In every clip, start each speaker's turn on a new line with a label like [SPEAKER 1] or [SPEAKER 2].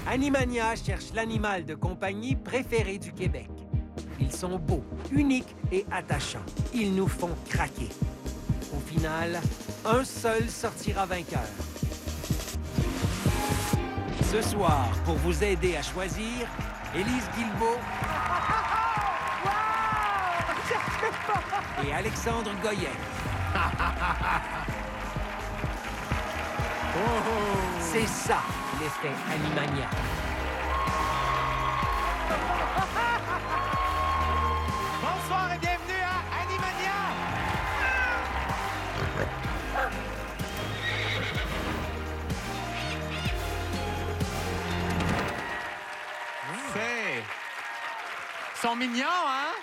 [SPEAKER 1] Animania cherche l'animal de compagnie préféré du Québec. Ils sont beaux, uniques et attachants. Ils nous font craquer. Au final, un seul sortira vainqueur. Ce soir, pour vous aider à choisir, Élise Guilbeault et Alexandre Goyette. C'est ça, l'effet Animania.
[SPEAKER 2] Bonsoir et bienvenue à Animania! Ils sont mignons, hein?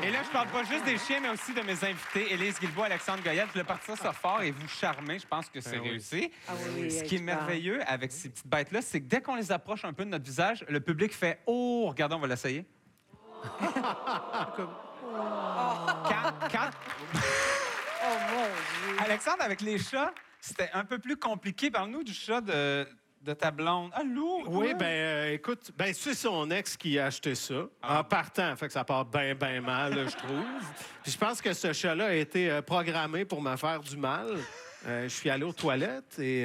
[SPEAKER 2] Et là, je parle pas juste des chiens, mais aussi de mes invités, Élise Guilbeault, Alexandre Goyette. Je voulais partir ça fort et vous charmer. Je pense que c'est réussi.
[SPEAKER 3] Ah oui,
[SPEAKER 2] Ce qui est merveilleux avec ces petites bêtes-là, c'est que dès qu'on les approche un peu de notre visage, le public fait « Oh! » Regardez, on va l'essayer. Quand...
[SPEAKER 3] Oh mon Dieu!
[SPEAKER 2] Alexandre, avec les chats, c'était un peu plus compliqué. Parle-nous du chat de ta blonde. Ah, Lou!
[SPEAKER 4] Oui, écoute, c'est son ex qui a acheté ça. En partant, fait que ça part bien mal, là, je trouve. Puis je pense que ce chat-là a été programmé pour me faire du mal. Je suis allé aux toilettes et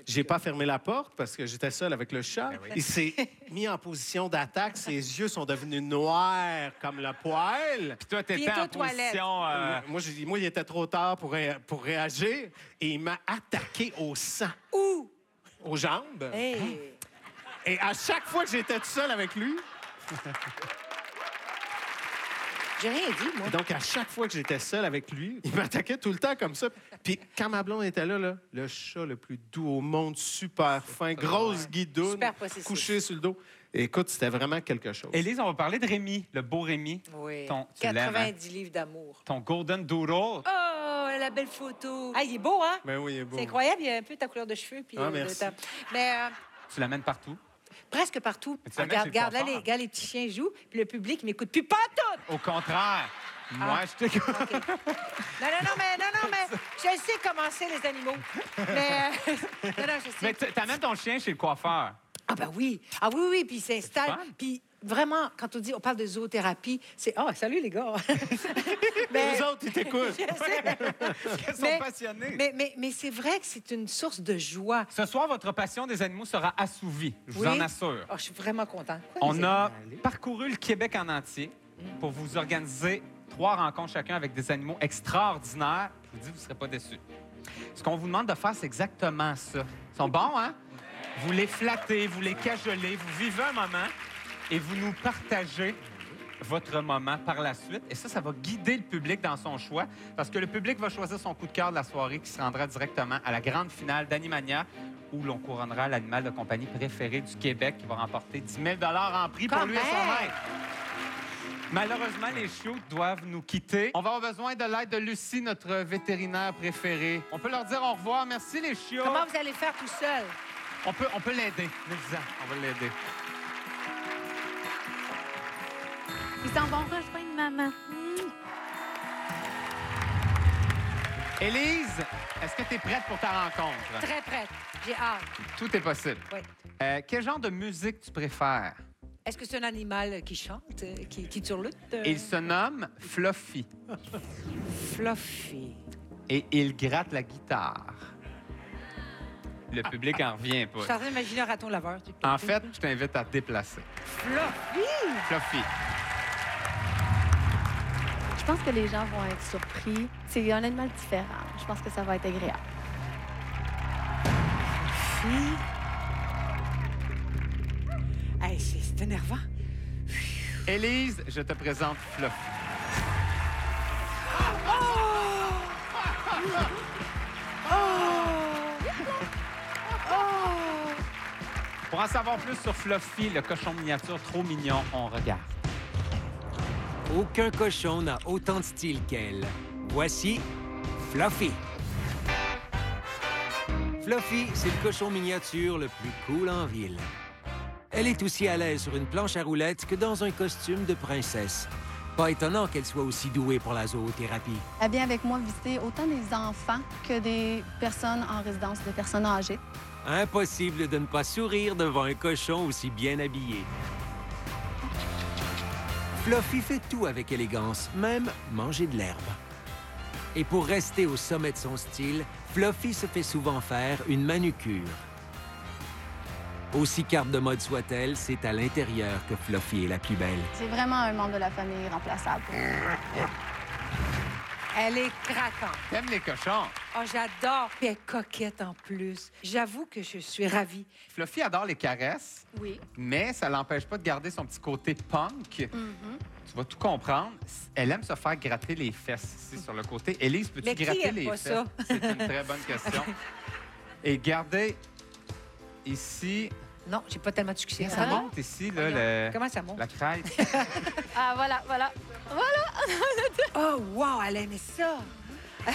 [SPEAKER 4] j'ai pas fermé la porte parce que j'étais seul avec le chat. Il s'est mis en position d'attaque. Ses yeux sont devenus noirs comme le poêle.
[SPEAKER 2] Puis toi,
[SPEAKER 3] Puis il
[SPEAKER 2] t'étais
[SPEAKER 3] est
[SPEAKER 2] en
[SPEAKER 3] aux toilettes.
[SPEAKER 2] position...
[SPEAKER 4] Moi, il était trop tard pour réagir et il m'a attaqué au sang.
[SPEAKER 3] Où?
[SPEAKER 4] Aux jambes.
[SPEAKER 3] Hey!
[SPEAKER 4] Et à chaque fois que j'étais tout seul avec lui,
[SPEAKER 3] J'ai rien dit, moi.
[SPEAKER 4] donc à chaque fois que j'étais seul avec lui, il m'attaquait tout le temps comme ça. Puis quand ma blonde était là, le chat le plus doux au monde, super fin, grosse guidoune,
[SPEAKER 3] Super possessif.
[SPEAKER 4] couché sur le dos. Écoute, c'était vraiment quelque chose.
[SPEAKER 2] Élise, on va parler de Rémi, le beau Rémi.
[SPEAKER 3] Oui.
[SPEAKER 2] Tu l'aimes, hein?
[SPEAKER 3] 90 livres d'amour.
[SPEAKER 2] Ton Golden Doodle.
[SPEAKER 3] Oh, la belle photo. Ah, il est beau, hein?
[SPEAKER 4] Ben oui, il est beau.
[SPEAKER 3] C'est incroyable, il a un peu ta couleur de cheveux. Puis,
[SPEAKER 4] merci.
[SPEAKER 3] Mais
[SPEAKER 2] Tu l'amènes partout.
[SPEAKER 3] presque partout.
[SPEAKER 2] Mais tu l'amènes chez le
[SPEAKER 3] Regarde, là,
[SPEAKER 2] coiffeur.
[SPEAKER 3] regarde, les petits chiens jouent, puis le public il m'écoute plus pas tout.
[SPEAKER 2] Au contraire. Moi, je t'écoute.
[SPEAKER 3] OK. Non, mais je sais comment c'est, les animaux. Mais, non, je sais.
[SPEAKER 2] Mais t'amènes ton chien chez le coiffeur.
[SPEAKER 3] Ah ben oui. Ah oui, puis il s'installe.
[SPEAKER 2] fun.
[SPEAKER 3] Puis vraiment, quand on parle de zoothérapie, c'est... Ah, salut les gars!
[SPEAKER 4] Les autres, ils t'écoutent.
[SPEAKER 2] Ils sont passionnés.
[SPEAKER 3] Mais c'est vrai que c'est une source de joie.
[SPEAKER 2] Ce soir, votre passion des animaux sera assouvie. Je vous
[SPEAKER 3] Oui?
[SPEAKER 2] en assure.
[SPEAKER 3] Oh, je suis vraiment contente.
[SPEAKER 2] On a parcouru le Québec en entier pour vous organiser 3 rencontres chacun avec des animaux extraordinaires. Je vous dis, vous ne serez pas déçus. Ce qu'on vous demande de faire, c'est exactement ça. Ils sont bons, hein? Vous les flattez, vous les cajolez, vous vivez un moment et vous nous partagez votre moment par la suite. Et ça va guider le public dans son choix parce que le public va choisir son coup de cœur de la soirée qui se rendra directement à la grande finale d'Animania où l'on couronnera l'animal de compagnie préféré du Québec qui va remporter 10 000 en prix pour
[SPEAKER 3] Quand
[SPEAKER 2] lui et son
[SPEAKER 3] même!
[SPEAKER 2] maître. Malheureusement, les chiots doivent nous quitter. On va avoir besoin de l'aide de Lucie, notre vétérinaire préféré. On peut leur dire au revoir. Merci, les chiots.
[SPEAKER 3] Comment vous allez faire tout seul?
[SPEAKER 2] On peut l'aider. Nous-en, on va l'aider.
[SPEAKER 5] Ils s'en vont rejoindre maman.
[SPEAKER 2] Élise, est-ce que tu es prête pour ta rencontre?
[SPEAKER 3] Très prête. J'ai hâte.
[SPEAKER 2] Tout est possible.
[SPEAKER 3] Oui.
[SPEAKER 2] Quel genre de musique tu préfères?
[SPEAKER 3] Est-ce que c'est un animal qui chante, qui turlute?
[SPEAKER 2] Il se nomme Fluffy
[SPEAKER 3] Fluffy.
[SPEAKER 2] et il gratte la guitare. Le public en revient
[SPEAKER 3] Je suis
[SPEAKER 2] pas.
[SPEAKER 3] en train d'imaginer un raton laveur.
[SPEAKER 2] En fait, je t'invite à te déplacer.
[SPEAKER 3] Fluffy!
[SPEAKER 2] Fluffy.
[SPEAKER 5] Je pense que les gens vont être surpris. C'est un animal différent. Je pense que ça va être agréable.
[SPEAKER 3] Fluffy. Hey, c'est énervant.
[SPEAKER 2] Élise, je te présente Fluffy. Pour en savoir plus sur Fluffy, le cochon miniature trop mignon, on regarde.
[SPEAKER 1] Aucun cochon n'a autant de style qu'elle. Voici Fluffy. Fluffy, c'est le cochon miniature le plus cool en ville. Elle est aussi à l'aise sur une planche à roulettes que dans un costume de princesse. Pas étonnant qu'elle soit aussi douée pour la zoothérapie.
[SPEAKER 5] Elle vient avec moi visiter autant des enfants que des personnes en résidence de personnes âgées.
[SPEAKER 1] Impossible de ne pas sourire devant un cochon aussi bien habillé. Fluffy fait tout avec élégance, même manger de l'herbe. Et pour rester au sommet de son style, Fluffy se fait souvent faire une manucure. Aussi carte de mode soit-elle, c'est à l'intérieur que Fluffy est la plus belle.
[SPEAKER 5] C'est vraiment un membre de la famille irremplaçable.
[SPEAKER 3] Elle est craquante.
[SPEAKER 2] T'aimes les cochons?
[SPEAKER 3] Oh, j'adore. Puis elle est coquette en plus. J'avoue que je suis ravie.
[SPEAKER 2] Fluffy adore les caresses,
[SPEAKER 5] Oui.
[SPEAKER 2] mais ça l'empêche pas de garder son petit côté punk. Tu vas tout comprendre. Elle aime se faire gratter les fesses ici sur le côté. Élise, peux-tu
[SPEAKER 3] Mais qui
[SPEAKER 2] gratter
[SPEAKER 3] aime
[SPEAKER 2] les
[SPEAKER 3] pas
[SPEAKER 2] fesses?
[SPEAKER 3] ça?
[SPEAKER 2] C'est une très bonne question. Et gardez ici.
[SPEAKER 3] Non, j'ai pas tellement de succès.
[SPEAKER 2] Ça monte ici, là,
[SPEAKER 3] Comment ça monte?
[SPEAKER 2] la crête.
[SPEAKER 5] Ah, voilà, voilà.
[SPEAKER 3] Oh, wow, elle aimait ça.
[SPEAKER 2] Ben,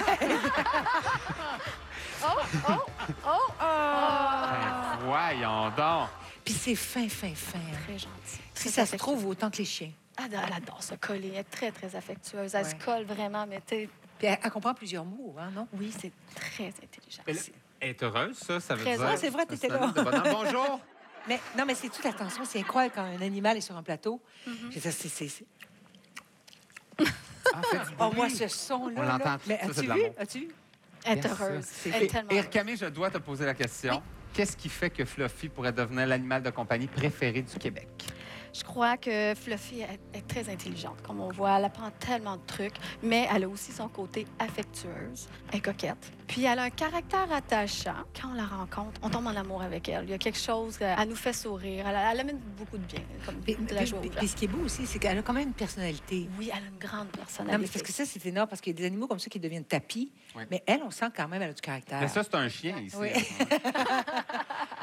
[SPEAKER 2] voyons donc.
[SPEAKER 3] Puis c'est fin, fin, fin. hein.
[SPEAKER 5] Très gentil.
[SPEAKER 3] Si
[SPEAKER 5] Très
[SPEAKER 3] ça se
[SPEAKER 5] affectueux.
[SPEAKER 3] trouve, autant que les chiens.
[SPEAKER 5] Elle adore se coller. Elle est très, très affectueuse. Elle se
[SPEAKER 3] Ouais.
[SPEAKER 5] colle vraiment, mais t'es...
[SPEAKER 3] Puis elle comprend plusieurs mots, hein, non?
[SPEAKER 5] Oui, c'est très intelligent.
[SPEAKER 2] Mais là, elle est heureuse, ça veut
[SPEAKER 5] Très
[SPEAKER 2] dire.
[SPEAKER 5] heureuse.
[SPEAKER 3] Ah, c'est vrai,
[SPEAKER 2] un
[SPEAKER 3] t'étais
[SPEAKER 2] synonyme
[SPEAKER 3] là.
[SPEAKER 2] de bonheur. Bonjour.
[SPEAKER 3] Mais non, mais c'est toute attention. C'est incroyable quand un animal est sur un plateau. Je veux dire, c'est-
[SPEAKER 2] Ah, fais du
[SPEAKER 3] Oh,
[SPEAKER 2] bruit.
[SPEAKER 3] moi, ce son-là.
[SPEAKER 2] On
[SPEAKER 3] là.
[SPEAKER 2] l'entend.
[SPEAKER 3] Mais
[SPEAKER 2] Ça, c'est
[SPEAKER 3] as-tu
[SPEAKER 2] de
[SPEAKER 3] vu?
[SPEAKER 2] l'amour.
[SPEAKER 3] As-tu vu?
[SPEAKER 5] Elle est
[SPEAKER 2] Bien
[SPEAKER 5] heureuse.
[SPEAKER 2] sûr.
[SPEAKER 5] Elle est tellement heureuse.
[SPEAKER 2] Camille, je dois te poser la question. Qu'est-ce qui fait que Fluffy pourrait devenir l'animal de compagnie préféré du Québec?
[SPEAKER 5] Je crois que Fluffy est très intelligente, comme on voit. Elle apprend tellement de trucs, mais elle a aussi son côté affectueuse. Elle est coquette. Puis elle a un caractère attachant. Quand on la rencontre, on tombe en amour avec elle. Il y a quelque chose, elle nous fait sourire. Elle amène beaucoup de bien, comme de la joie aux gens.
[SPEAKER 3] Puis ce qui est beau aussi, c'est qu'elle a quand même une personnalité.
[SPEAKER 5] Oui, elle a une grande personnalité.
[SPEAKER 3] Non, mais parce que ça, c'est énorme, parce qu'il y a des animaux comme ça qui deviennent tapis.
[SPEAKER 2] Oui.
[SPEAKER 3] Mais elle, on sent quand même, elle a du caractère.
[SPEAKER 2] Mais ça, c'est un chien ici.
[SPEAKER 3] Oui.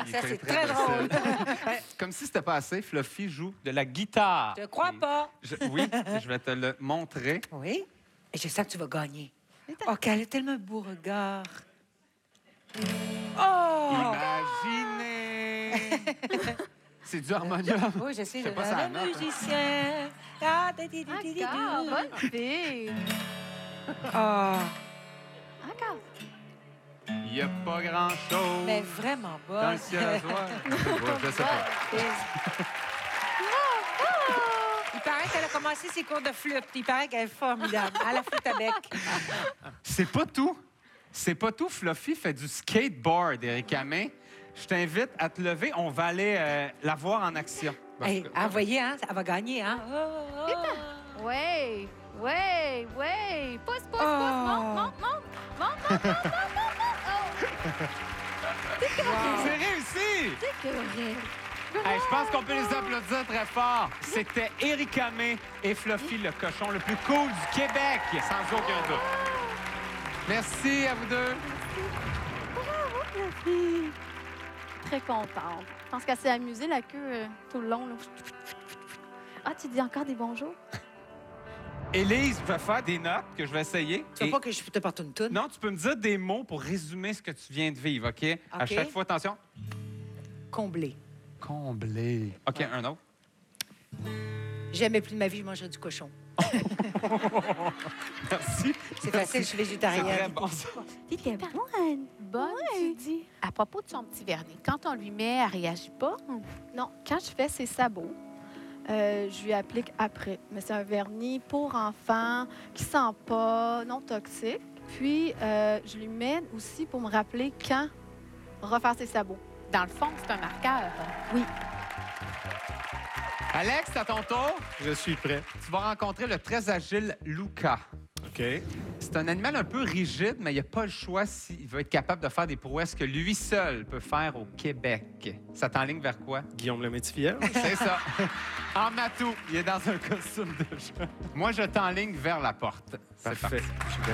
[SPEAKER 2] Il
[SPEAKER 3] Ça,
[SPEAKER 2] fait
[SPEAKER 3] c'est très drôle.
[SPEAKER 2] Comme si c'était pas assez, Fluffy joue de la guitare.
[SPEAKER 3] Je crois pas.
[SPEAKER 2] Oui, je vais te le montrer.
[SPEAKER 3] Oui. Et je sens que tu vas gagner. Oh, qu'elle a tellement un beau regard. Oh!
[SPEAKER 2] Imaginez! C'est du harmonium.
[SPEAKER 3] Oui, je sais.
[SPEAKER 2] Je sais pas sa
[SPEAKER 3] le
[SPEAKER 2] note, hein.
[SPEAKER 3] musicien. Ah, di, di, di, di, di,
[SPEAKER 5] Encore,
[SPEAKER 3] di.
[SPEAKER 5] bonne fille.
[SPEAKER 3] Ah,
[SPEAKER 5] Encore.
[SPEAKER 2] Il n'y a pas grand-chose
[SPEAKER 3] mais vraiment
[SPEAKER 2] dans
[SPEAKER 3] bonne.
[SPEAKER 2] le ciel. Je sais pas.
[SPEAKER 3] Il paraît qu'elle a commencé ses cours de flûte. Il paraît qu'elle est formidable. À la flûte à bec.
[SPEAKER 2] C'est pas tout. C'est pas tout. Fluffy fait du skateboard, Éric Hamé. Je t'invite à te lever. On va aller la voir en action.
[SPEAKER 3] Hey, vous voyez, hein, elle va gagner, hein? Oh, oh.
[SPEAKER 5] Ouais, ouais, ouais. Pousse, pousse, pousse.
[SPEAKER 3] Oh.
[SPEAKER 5] Monte, monte, monte. Monte, monte, monte, monte, monte.
[SPEAKER 2] C'est réussi!
[SPEAKER 5] Oh, c'est correct.
[SPEAKER 2] Hey, je pense qu'on peut les applaudir très fort. C'était Éric Hamé et Fluffy, le cochon le plus cool du Québec, sans aucun doute. Merci à vous deux.
[SPEAKER 5] Très contente. Je pense qu'elle s'est amusée, la queue, tout le long. Là. Ah, tu dis encore des bonjours?
[SPEAKER 2] Élise va faire des notes que je vais essayer.
[SPEAKER 3] Tu veux
[SPEAKER 2] Et-
[SPEAKER 3] pas que je te porte une toune?
[SPEAKER 2] Non, tu peux me dire des mots pour résumer ce que tu viens de vivre, OK? À
[SPEAKER 3] OK.
[SPEAKER 2] chaque fois, attention.
[SPEAKER 3] Comblé.
[SPEAKER 2] Comblé. OK, un autre.
[SPEAKER 3] Jamais plus de ma vie, je mangerai du cochon.
[SPEAKER 2] Merci.
[SPEAKER 3] C'est facile, je suis
[SPEAKER 2] C'est
[SPEAKER 3] végétarienne.
[SPEAKER 2] très bon, ça.
[SPEAKER 5] T'es bonne.
[SPEAKER 6] Bonne, tu dis. À propos de son petit vernis, quand on lui met, elle réagit pas.
[SPEAKER 5] Non, quand je fais ses sabots, je lui applique après. Mais c'est un vernis pour enfants qui sent pas, non toxique. Puis, je lui mets aussi pour me rappeler quand refaire ses sabots.
[SPEAKER 6] Dans le fond, c'est un marqueur.
[SPEAKER 2] Alex, c'est à ton tour.
[SPEAKER 4] Je suis prêt.
[SPEAKER 2] Tu vas rencontrer le très agile Luca.
[SPEAKER 4] OK.
[SPEAKER 2] C'est un animal un peu rigide, mais il n'a pas le choix s'il veut être capable de faire des prouesses que lui seul peut faire au Québec. Ça t'enligne vers quoi?
[SPEAKER 4] Guillaume le Métivier.
[SPEAKER 2] C'est ça. En matou, il est dans un costume de jeu. Moi, je t'enligne vers la porte. C'est
[SPEAKER 4] Parfait.
[SPEAKER 2] parti.
[SPEAKER 4] Je suis prêt.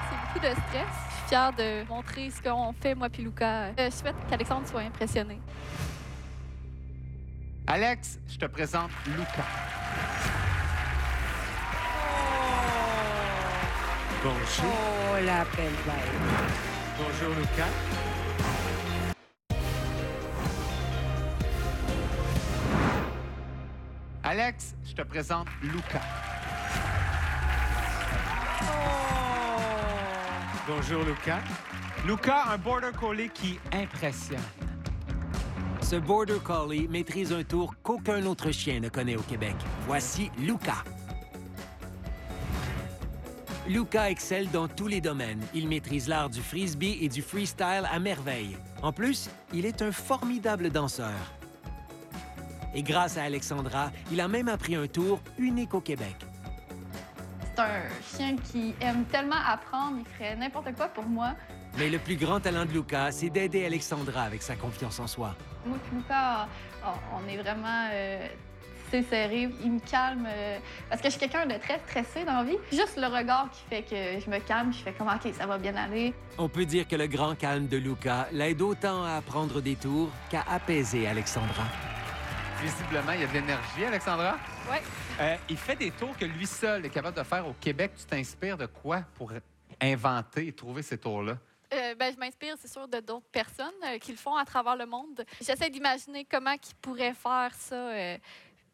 [SPEAKER 5] C'est beaucoup de stress. Je suis fière de montrer ce qu'on fait, moi puis Lucas. Je souhaite qu'Alexandre soit impressionné.
[SPEAKER 2] Alex, je te présente Luca.
[SPEAKER 4] Bonjour.
[SPEAKER 3] Oh, la belle belle.
[SPEAKER 4] Bonjour, Lucas.
[SPEAKER 2] Alex, je te présente Luca.
[SPEAKER 4] Bonjour, Lucas.
[SPEAKER 2] Luca, un border collie qui impressionne.
[SPEAKER 1] Ce Border Collie maîtrise un tour qu'aucun autre chien ne connaît au Québec. Voici Luca. Luca excelle dans tous les domaines. Il maîtrise l'art du frisbee et du freestyle à merveille. En plus, il est un formidable danseur. Et grâce à Alexandra, il a même appris un tour unique au Québec.
[SPEAKER 7] C'est un chien qui aime tellement apprendre, il ferait n'importe quoi pour moi.
[SPEAKER 1] Mais le plus grand talent de Luca, c'est d'aider Alexandra avec sa confiance en soi.
[SPEAKER 7] Moi et Lucas, on est vraiment serrés. Il me calme parce que je suis quelqu'un de très stressé dans la vie. Juste le regard qui fait que je me calme, je fais comme OK, ça va bien aller.
[SPEAKER 1] On peut dire que le grand calme de Luca l'aide autant à apprendre des tours qu'à apaiser Alexandra.
[SPEAKER 2] Visiblement, il y a de l'énergie, Alexandra.
[SPEAKER 5] Oui.
[SPEAKER 2] Il fait des tours que lui seul est capable de faire au Québec. Tu t'inspires de quoi pour inventer et trouver ces tours-là?
[SPEAKER 5] Je m'inspire, c'est sûr, de d'autres personnes qui le font à travers le monde. J'essaie d'imaginer comment ils pourraient faire ça,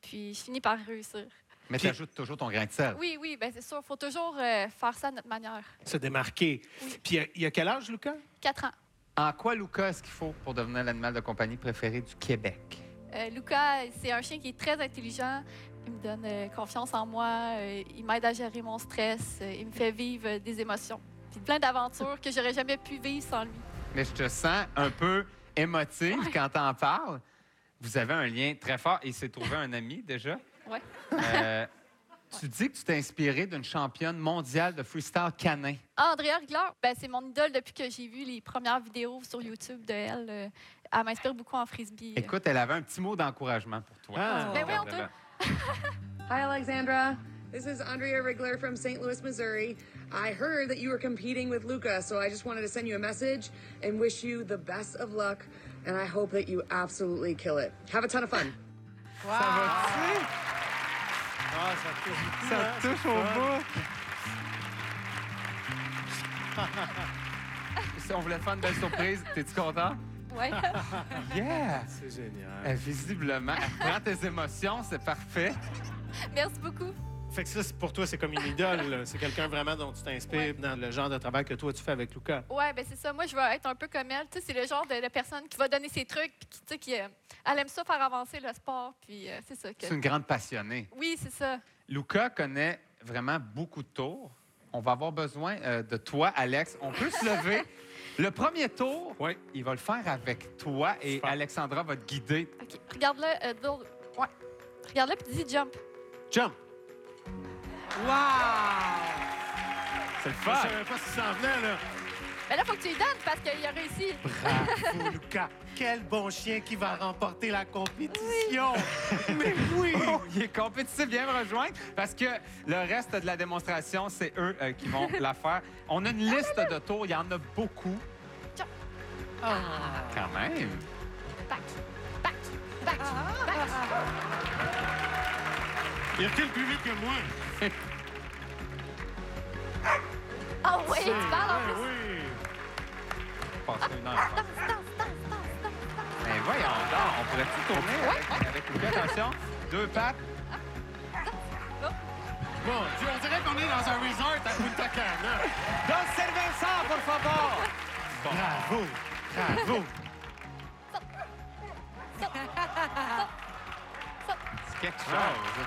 [SPEAKER 5] puis je finis par réussir.
[SPEAKER 2] Mais tu ajoutes toujours ton grain de sel.
[SPEAKER 5] Oui, c'est sûr. Il faut toujours faire ça de notre manière.
[SPEAKER 4] Se démarquer.
[SPEAKER 5] Oui.
[SPEAKER 4] Puis il a quel âge, Lucas?
[SPEAKER 5] 4 ans.
[SPEAKER 2] En quoi, Luca, est-ce qu'il faut pour devenir l'animal de compagnie préféré du Québec?
[SPEAKER 5] Luca, c'est un chien qui est très intelligent. Il me donne confiance en moi. Il m'aide à gérer mon stress. Il me fait vivre des émotions. Puis plein d'aventures que j'aurais jamais pu vivre sans lui.
[SPEAKER 2] Mais je te sens un peu émotive quand t'en parles. Vous avez un lien très fort. Il s'est trouvé un ami déjà.
[SPEAKER 5] Oui.
[SPEAKER 2] Tu dis que tu t'es inspiré d'une championne mondiale de freestyle canin.
[SPEAKER 5] Andrea Rigler, c'est mon idole depuis que j'ai vu les premières vidéos sur YouTube de elle. Elle m'inspire beaucoup en frisbee.
[SPEAKER 2] Écoute, elle avait un petit mot d'encouragement pour toi.
[SPEAKER 4] Ah.
[SPEAKER 5] Ben oui, on
[SPEAKER 2] Regarde-la.
[SPEAKER 8] Hi, Alexandra. This is Andrea Rigler from St. Louis, Missouri. I heard that you were competing with Luca, so I just wanted to send you a message and wish you the best of luck. And I hope that you absolutely kill it. Have a ton of fun.
[SPEAKER 2] Ça va-tu?
[SPEAKER 4] Ah, ça touche.
[SPEAKER 2] Ça te touche au bout. Si on voulait te faire une belle surprise, t'es-tu content?
[SPEAKER 5] Ouais.
[SPEAKER 2] Yeah!
[SPEAKER 4] C'est génial.
[SPEAKER 2] Visiblement, elle prend tes émotions, c'est parfait.
[SPEAKER 5] Merci beaucoup.
[SPEAKER 4] Fait que ça, pour toi, c'est comme une idole. Là. C'est quelqu'un vraiment dont tu t'inspires dans le genre de travail que toi, tu fais avec Lucas.
[SPEAKER 5] Ouais, c'est ça. Moi, je veux être un peu comme elle. Tu sais, c'est le genre de personne qui va donner ses trucs, puis qui, tu sais, elle aime ça faire avancer le sport, puis c'est ça.
[SPEAKER 2] C'est une grande passionnée.
[SPEAKER 5] Oui, c'est ça.
[SPEAKER 2] Luca connaît vraiment beaucoup de tours. On va avoir besoin de toi, Alex. On peut se lever. Le premier tour,
[SPEAKER 4] Oui.
[SPEAKER 2] il va le faire avec toi et
[SPEAKER 4] Super.
[SPEAKER 2] Alexandra va te guider.
[SPEAKER 5] OK. Regarde-le. Ouais. Regarde-le, puis dis jump.
[SPEAKER 4] Jump!
[SPEAKER 3] Wow!
[SPEAKER 2] C'est le
[SPEAKER 4] Je
[SPEAKER 2] fun!
[SPEAKER 4] savais pas ce qui s'en venait, là.
[SPEAKER 5] Mais là, il faut que tu lui donnes parce qu'il a réussi.
[SPEAKER 4] Bravo, Lucas. Quel bon chien qui va remporter la compétition. Mais oui!
[SPEAKER 2] Oh, il est compétitif, viens me rejoindre parce que le reste de la démonstration, c'est eux qui vont la faire. On a une liste de tours, il y en a beaucoup. Quand même.
[SPEAKER 5] Back, back, back, back.
[SPEAKER 4] Il recule plus vite que moi.
[SPEAKER 5] Ah oui, tu parles en plus.
[SPEAKER 4] Oui.
[SPEAKER 2] Passe une heure.
[SPEAKER 5] Danse, danse, danse, danse, danse.
[SPEAKER 2] Ben voyons donc, on pourrait-tu tourner avec Lucas? Attention, 2 pattes.
[SPEAKER 4] Bon, on dirait qu'on est dans un resort à Punta Cana.
[SPEAKER 2] Don Cerveza, por favor!
[SPEAKER 4] Bravo! Bravo!
[SPEAKER 2] C'est quelque chose.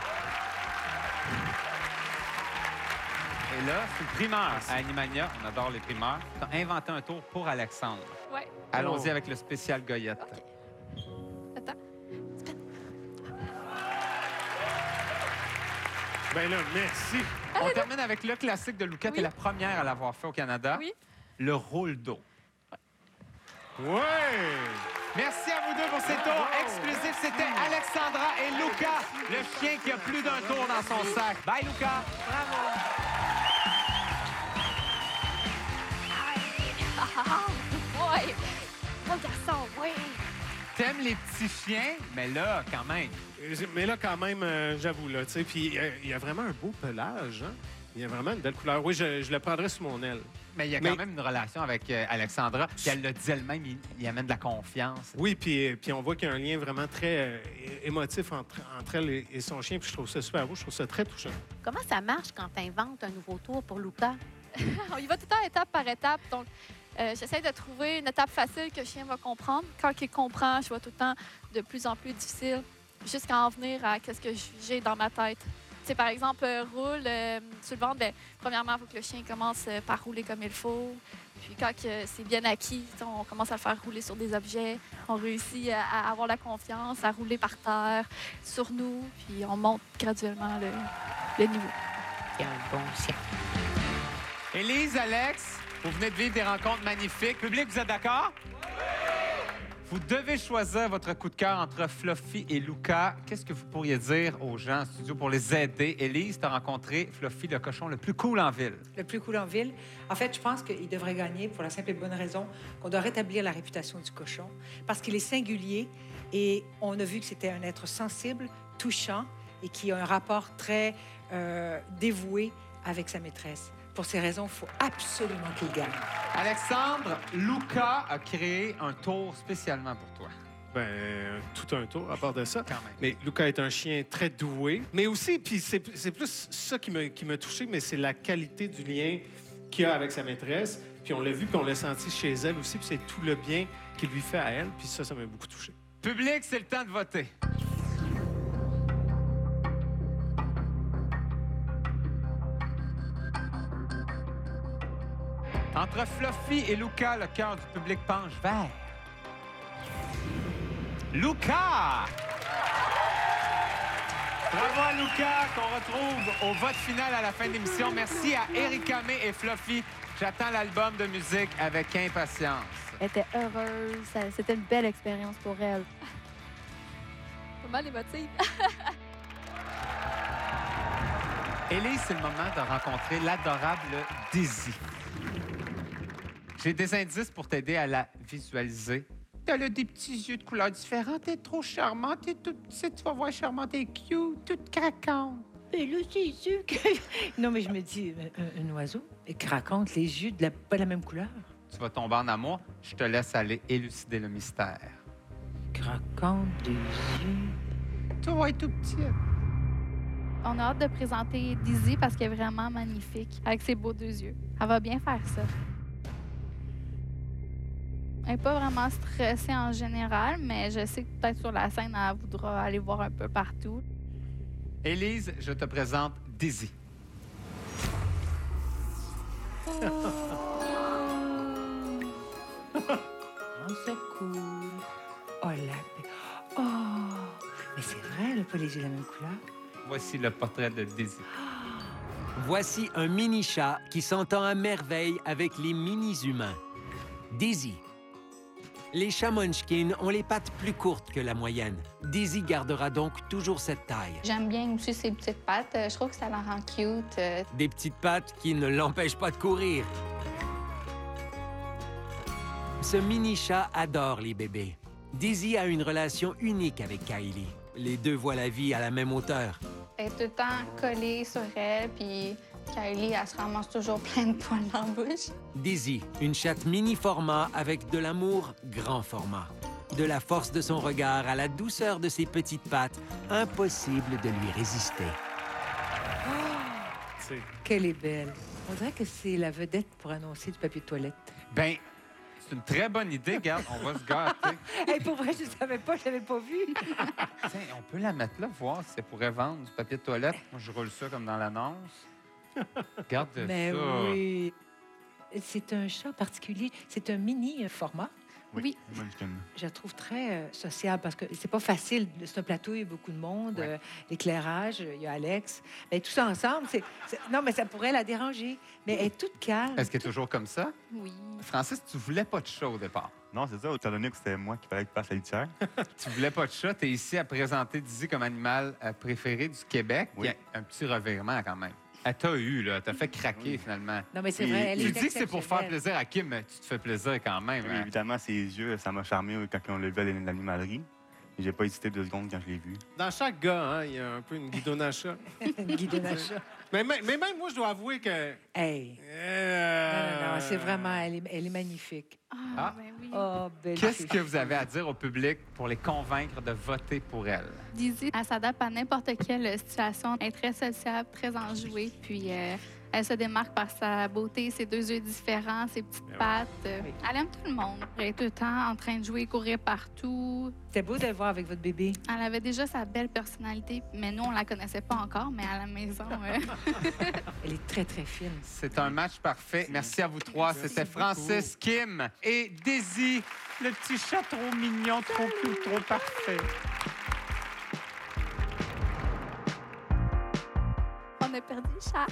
[SPEAKER 2] Et là, c'est une primeur à Animania. On adore les primeurs. Tu as inventé un tour pour Alexandre.
[SPEAKER 5] Ouais.
[SPEAKER 2] Allons-y avec le spécial Goyette.
[SPEAKER 5] OK. Attends.
[SPEAKER 4] Ben là, merci.
[SPEAKER 2] On termine avec le classique de Lucas.
[SPEAKER 5] Oui.
[SPEAKER 2] T'es la première à l'avoir fait au Canada.
[SPEAKER 5] Oui.
[SPEAKER 2] Le roule d'eau.
[SPEAKER 4] Ouais!
[SPEAKER 2] Merci à vous deux pour ces tours exclusifs. C'était Alexandra et Lucas, le chien qui a plus d'un tour dans son sac. Bye, Lucas!
[SPEAKER 5] Ouais. Bon garçon, oui.
[SPEAKER 2] T'aimes les petits chiens, mais là, quand même.
[SPEAKER 4] Mais là, quand même, j'avoue, là, tu sais, puis il y a vraiment un beau pelage, hein? Il y a vraiment une belle couleur. Oui, je le prendrais sur mon aile.
[SPEAKER 2] Mais il y a quand même une relation avec Alexandra. Puis elle le dit elle-même, il amène de la confiance.
[SPEAKER 4] Oui, puis on voit qu'il y a un lien vraiment très émotif entre elle et son chien, puis je trouve ça super beau, je trouve ça très touchant.
[SPEAKER 6] Comment ça marche quand tu inventes un nouveau tour pour Luca?
[SPEAKER 5] on y va tout le temps étape par étape. Donc, j'essaie de trouver une étape facile que le chien va comprendre. Quand il comprend, je vois tout le temps de plus en plus difficile jusqu'à en venir à qu'est-ce que j'ai dans ma tête. Tu sais, par exemple, roule sur le ventre, bien, premièrement, il faut que le chien commence par rouler comme il faut. Puis quand c'est bien acquis, on commence à le faire rouler sur des objets. On réussit à avoir la confiance, à rouler par terre, sur nous, puis on monte graduellement le niveau.
[SPEAKER 3] Il y a un bon chien.
[SPEAKER 2] Élise, Alex, vous venez de vivre des rencontres magnifiques. Public, vous êtes d'accord? Vous devez choisir votre coup de cœur entre Fluffy et Luca. Qu'est-ce que vous pourriez dire aux gens en studio pour les aider? Élise, tu as rencontré Fluffy, le cochon le plus cool en ville.
[SPEAKER 3] Le plus cool en ville. En fait, je pense qu'il devrait gagner pour la simple et bonne raison qu'on doit rétablir la réputation du cochon parce qu'il est singulier et on a vu que c'était un être sensible, touchant et qui a un rapport très dévoué avec sa maîtresse. Pour ces raisons, il faut absolument qu'il gagne.
[SPEAKER 2] Alexandre, Luca a créé un tour spécialement pour toi.
[SPEAKER 4] Ben, tout un tour à part de ça.
[SPEAKER 2] Quand même.
[SPEAKER 4] Mais Luca est un chien très doué. Mais aussi, puis c'est plus ça qui m'a touché, mais c'est la qualité du lien qu'il a avec sa maîtresse. Puis on l'a vu, puis on l'a senti chez elle aussi, puis c'est tout le bien qu'il lui fait à elle. Puis ça m'a beaucoup touché.
[SPEAKER 2] Public, c'est le temps de voter. Entre Fluffy et Luca, le cœur du public penche vers Luca! Bravo à Luca, qu'on retrouve au vote final à la fin de l'émission. Merci à Erika May et Fluffy. J'attends l'album de musique avec impatience.
[SPEAKER 5] Elle était heureuse. C'était une belle expérience pour elle. Pas mal émotive.
[SPEAKER 2] Élise, c'est le moment de rencontrer l'adorable Daisy. J'ai des indices pour t'aider à la visualiser. T'as des petits yeux de couleurs différentes. T'es trop charmante. T'es toute petite. Tu vas voir charmante et cute. Toute craquante.
[SPEAKER 3] Et là, c'est sûr que... Non, mais je me dis, un oiseau qui raconte les yeux pas de la même couleur.
[SPEAKER 2] Tu vas tomber en amour. Je te laisse aller élucider le mystère.
[SPEAKER 3] Qui raconte des yeux...
[SPEAKER 2] Tu vas être tout petit.
[SPEAKER 5] On a hâte de présenter Dizzy parce qu'elle est vraiment magnifique avec ses beaux 2 yeux. Elle va bien faire ça. Elle n'est pas vraiment stressée en général, mais je sais que peut-être sur la scène, elle voudra aller voir un peu partout.
[SPEAKER 2] Élise, je te présente Daisy.
[SPEAKER 3] Oh, c'est cool. Oh, oh, mais c'est vrai, elle n'a pas les yeux de la même couleur.
[SPEAKER 2] Voici le portrait de Daisy.
[SPEAKER 1] Voici un mini-chat qui s'entend à merveille avec les mini-humains. Daisy. Les chats Munchkin ont les pattes plus courtes que la moyenne. Daisy gardera donc toujours cette taille.
[SPEAKER 7] J'aime bien aussi ses petites pattes. Je trouve que ça la rend cute.
[SPEAKER 1] Des petites pattes qui ne l'empêchent pas de courir. Ce mini-chat adore les bébés. Daisy a une relation unique avec Kylie. Les deux voient la vie à la même hauteur.
[SPEAKER 7] Elle est tout le temps collée sur elle, puis Kylie, elle se ramasse toujours plein de poils dans la bouche.
[SPEAKER 1] Daisy, une chatte mini-format avec de l'amour grand format. De la force de son regard à la douceur de ses petites pattes, impossible de lui résister.
[SPEAKER 3] Qu'elle est belle. On dirait que c'est la vedette pour annoncer du papier de toilette.
[SPEAKER 2] Ben, c'est une très bonne idée. Regarde, on va se gâter.
[SPEAKER 3] Hey, pour vrai, je ne savais pas, je l'avais pas vu.
[SPEAKER 2] Tiens, on peut la mettre là, voir si elle pourrait vendre du papier de toilette. Moi, je roule ça comme dans l'annonce. Regarde
[SPEAKER 3] Mais
[SPEAKER 2] ça.
[SPEAKER 3] oui. C'est un chat particulier. C'est un mini format.
[SPEAKER 5] Oui.
[SPEAKER 3] Je la trouve très sociable parce que c'est pas facile. C'est un plateau, il y a beaucoup de monde.
[SPEAKER 2] Ouais.
[SPEAKER 3] L'éclairage, il y a Alex. Mais tout ça ensemble, non, mais ça pourrait la déranger. Mais elle est toute calme.
[SPEAKER 2] Est-ce qu'elle est toujours comme ça?
[SPEAKER 5] Oui.
[SPEAKER 2] Francis, tu voulais pas de chat au départ.
[SPEAKER 9] Non, c'est ça, étant donné que c'était moi qui fallait que fasse la litière.
[SPEAKER 2] Tu voulais pas de chat. Tu es ici à présenter Dizzy comme animal préféré du Québec.
[SPEAKER 9] Oui.
[SPEAKER 2] Il y a un petit revirement quand même. Elle t'a eu, là. T'as fait craquer, finalement.
[SPEAKER 3] Non, mais c'est
[SPEAKER 9] Oui.
[SPEAKER 3] vrai, elle
[SPEAKER 2] Tu
[SPEAKER 3] est
[SPEAKER 2] dis que c'est pour faire
[SPEAKER 3] exceptionnelle.
[SPEAKER 2] plaisir à Kim, mais tu te fais plaisir quand même.
[SPEAKER 9] Oui,
[SPEAKER 2] hein?
[SPEAKER 9] évidemment, ses yeux, ça m'a charmé quand on l'a vu à l'animalerie. Et j'ai pas hésité 2 secondes quand je l'ai vu.
[SPEAKER 4] Dans chaque gars, hein, il y a un peu une guidonne à chat.
[SPEAKER 3] Une guidonne à chat.
[SPEAKER 4] Mais même moi, je dois avouer que...
[SPEAKER 3] Hey. Non, c'est vraiment, elle est magnifique.
[SPEAKER 2] Ah.
[SPEAKER 5] Ben oui.
[SPEAKER 3] Oh, belle
[SPEAKER 2] Qu'est-ce
[SPEAKER 3] fille.
[SPEAKER 2] que vous avez à dire au public pour les convaincre de voter pour elle?
[SPEAKER 5] Dizzy, elle s'adapte à n'importe quelle situation. Elle est très sociable, très enjouée, puis
[SPEAKER 6] Elle se démarque par sa beauté, ses 2 yeux différents, ses petites pattes.
[SPEAKER 3] Oui.
[SPEAKER 6] Elle aime tout le monde. Elle est tout le temps en train de jouer, courir partout.
[SPEAKER 3] C'était beau de le voir avec votre bébé.
[SPEAKER 6] Elle avait déjà sa belle personnalité, mais nous, on la connaissait pas encore, mais à la maison...
[SPEAKER 3] Elle est très, très fine.
[SPEAKER 2] C'est un match parfait. Merci à vous trois. C'était Francis, Kim et Daisy, le petit chat trop mignon, trop cute, trop parfait.
[SPEAKER 6] On a perdu le chat.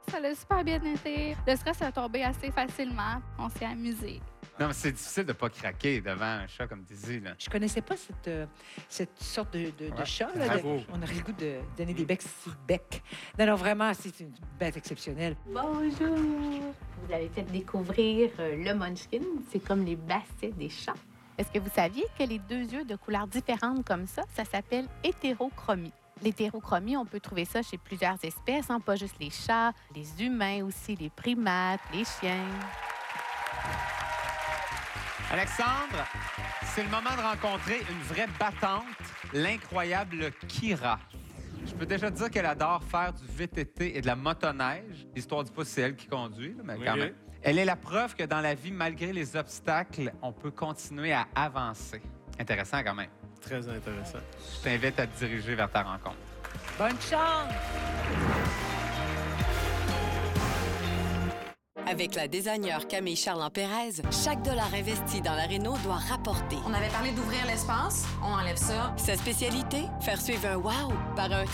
[SPEAKER 6] Ça a super bien été. Le stress a tombé assez facilement. On s'est amusé.
[SPEAKER 2] Non, mais c'est difficile de ne pas craquer devant un chat comme Daisy, là.
[SPEAKER 3] Je connaissais pas cette sorte de chat. Là,
[SPEAKER 4] Bravo.
[SPEAKER 3] on aurait le goût de donner des becs sur le bec. Non, vraiment, c'est une bête exceptionnelle.
[SPEAKER 6] Bonjour. Vous avez fait découvrir le Munchkin. C'est comme les bassets des chats. Est-ce que vous saviez que les 2 yeux de couleurs différentes comme ça s'appelle hétérochromie? L'hétérochromie, on peut trouver ça chez plusieurs espèces, hein, pas juste les chats, les humains aussi, les primates, les chiens.
[SPEAKER 2] Alexandre, c'est le moment de rencontrer une vraie battante, l'incroyable Kira. Je peux déjà dire qu'elle adore faire du VTT et de la motoneige. L'histoire du pouce, c'est elle qui conduit, là, mais quand même. Elle est la preuve que dans la vie, malgré les obstacles, on peut continuer à avancer. Intéressant quand même.
[SPEAKER 4] Très intéressant.
[SPEAKER 2] Je t'invite à te diriger vers ta rencontre.
[SPEAKER 3] Bonne chance!
[SPEAKER 10] Avec la designer Camille Charland-Pérez, chaque dollar investi dans la réno doit rapporter.
[SPEAKER 11] On avait parlé d'ouvrir l'espace, on enlève ça.
[SPEAKER 10] Sa spécialité, faire suivre un wow par un...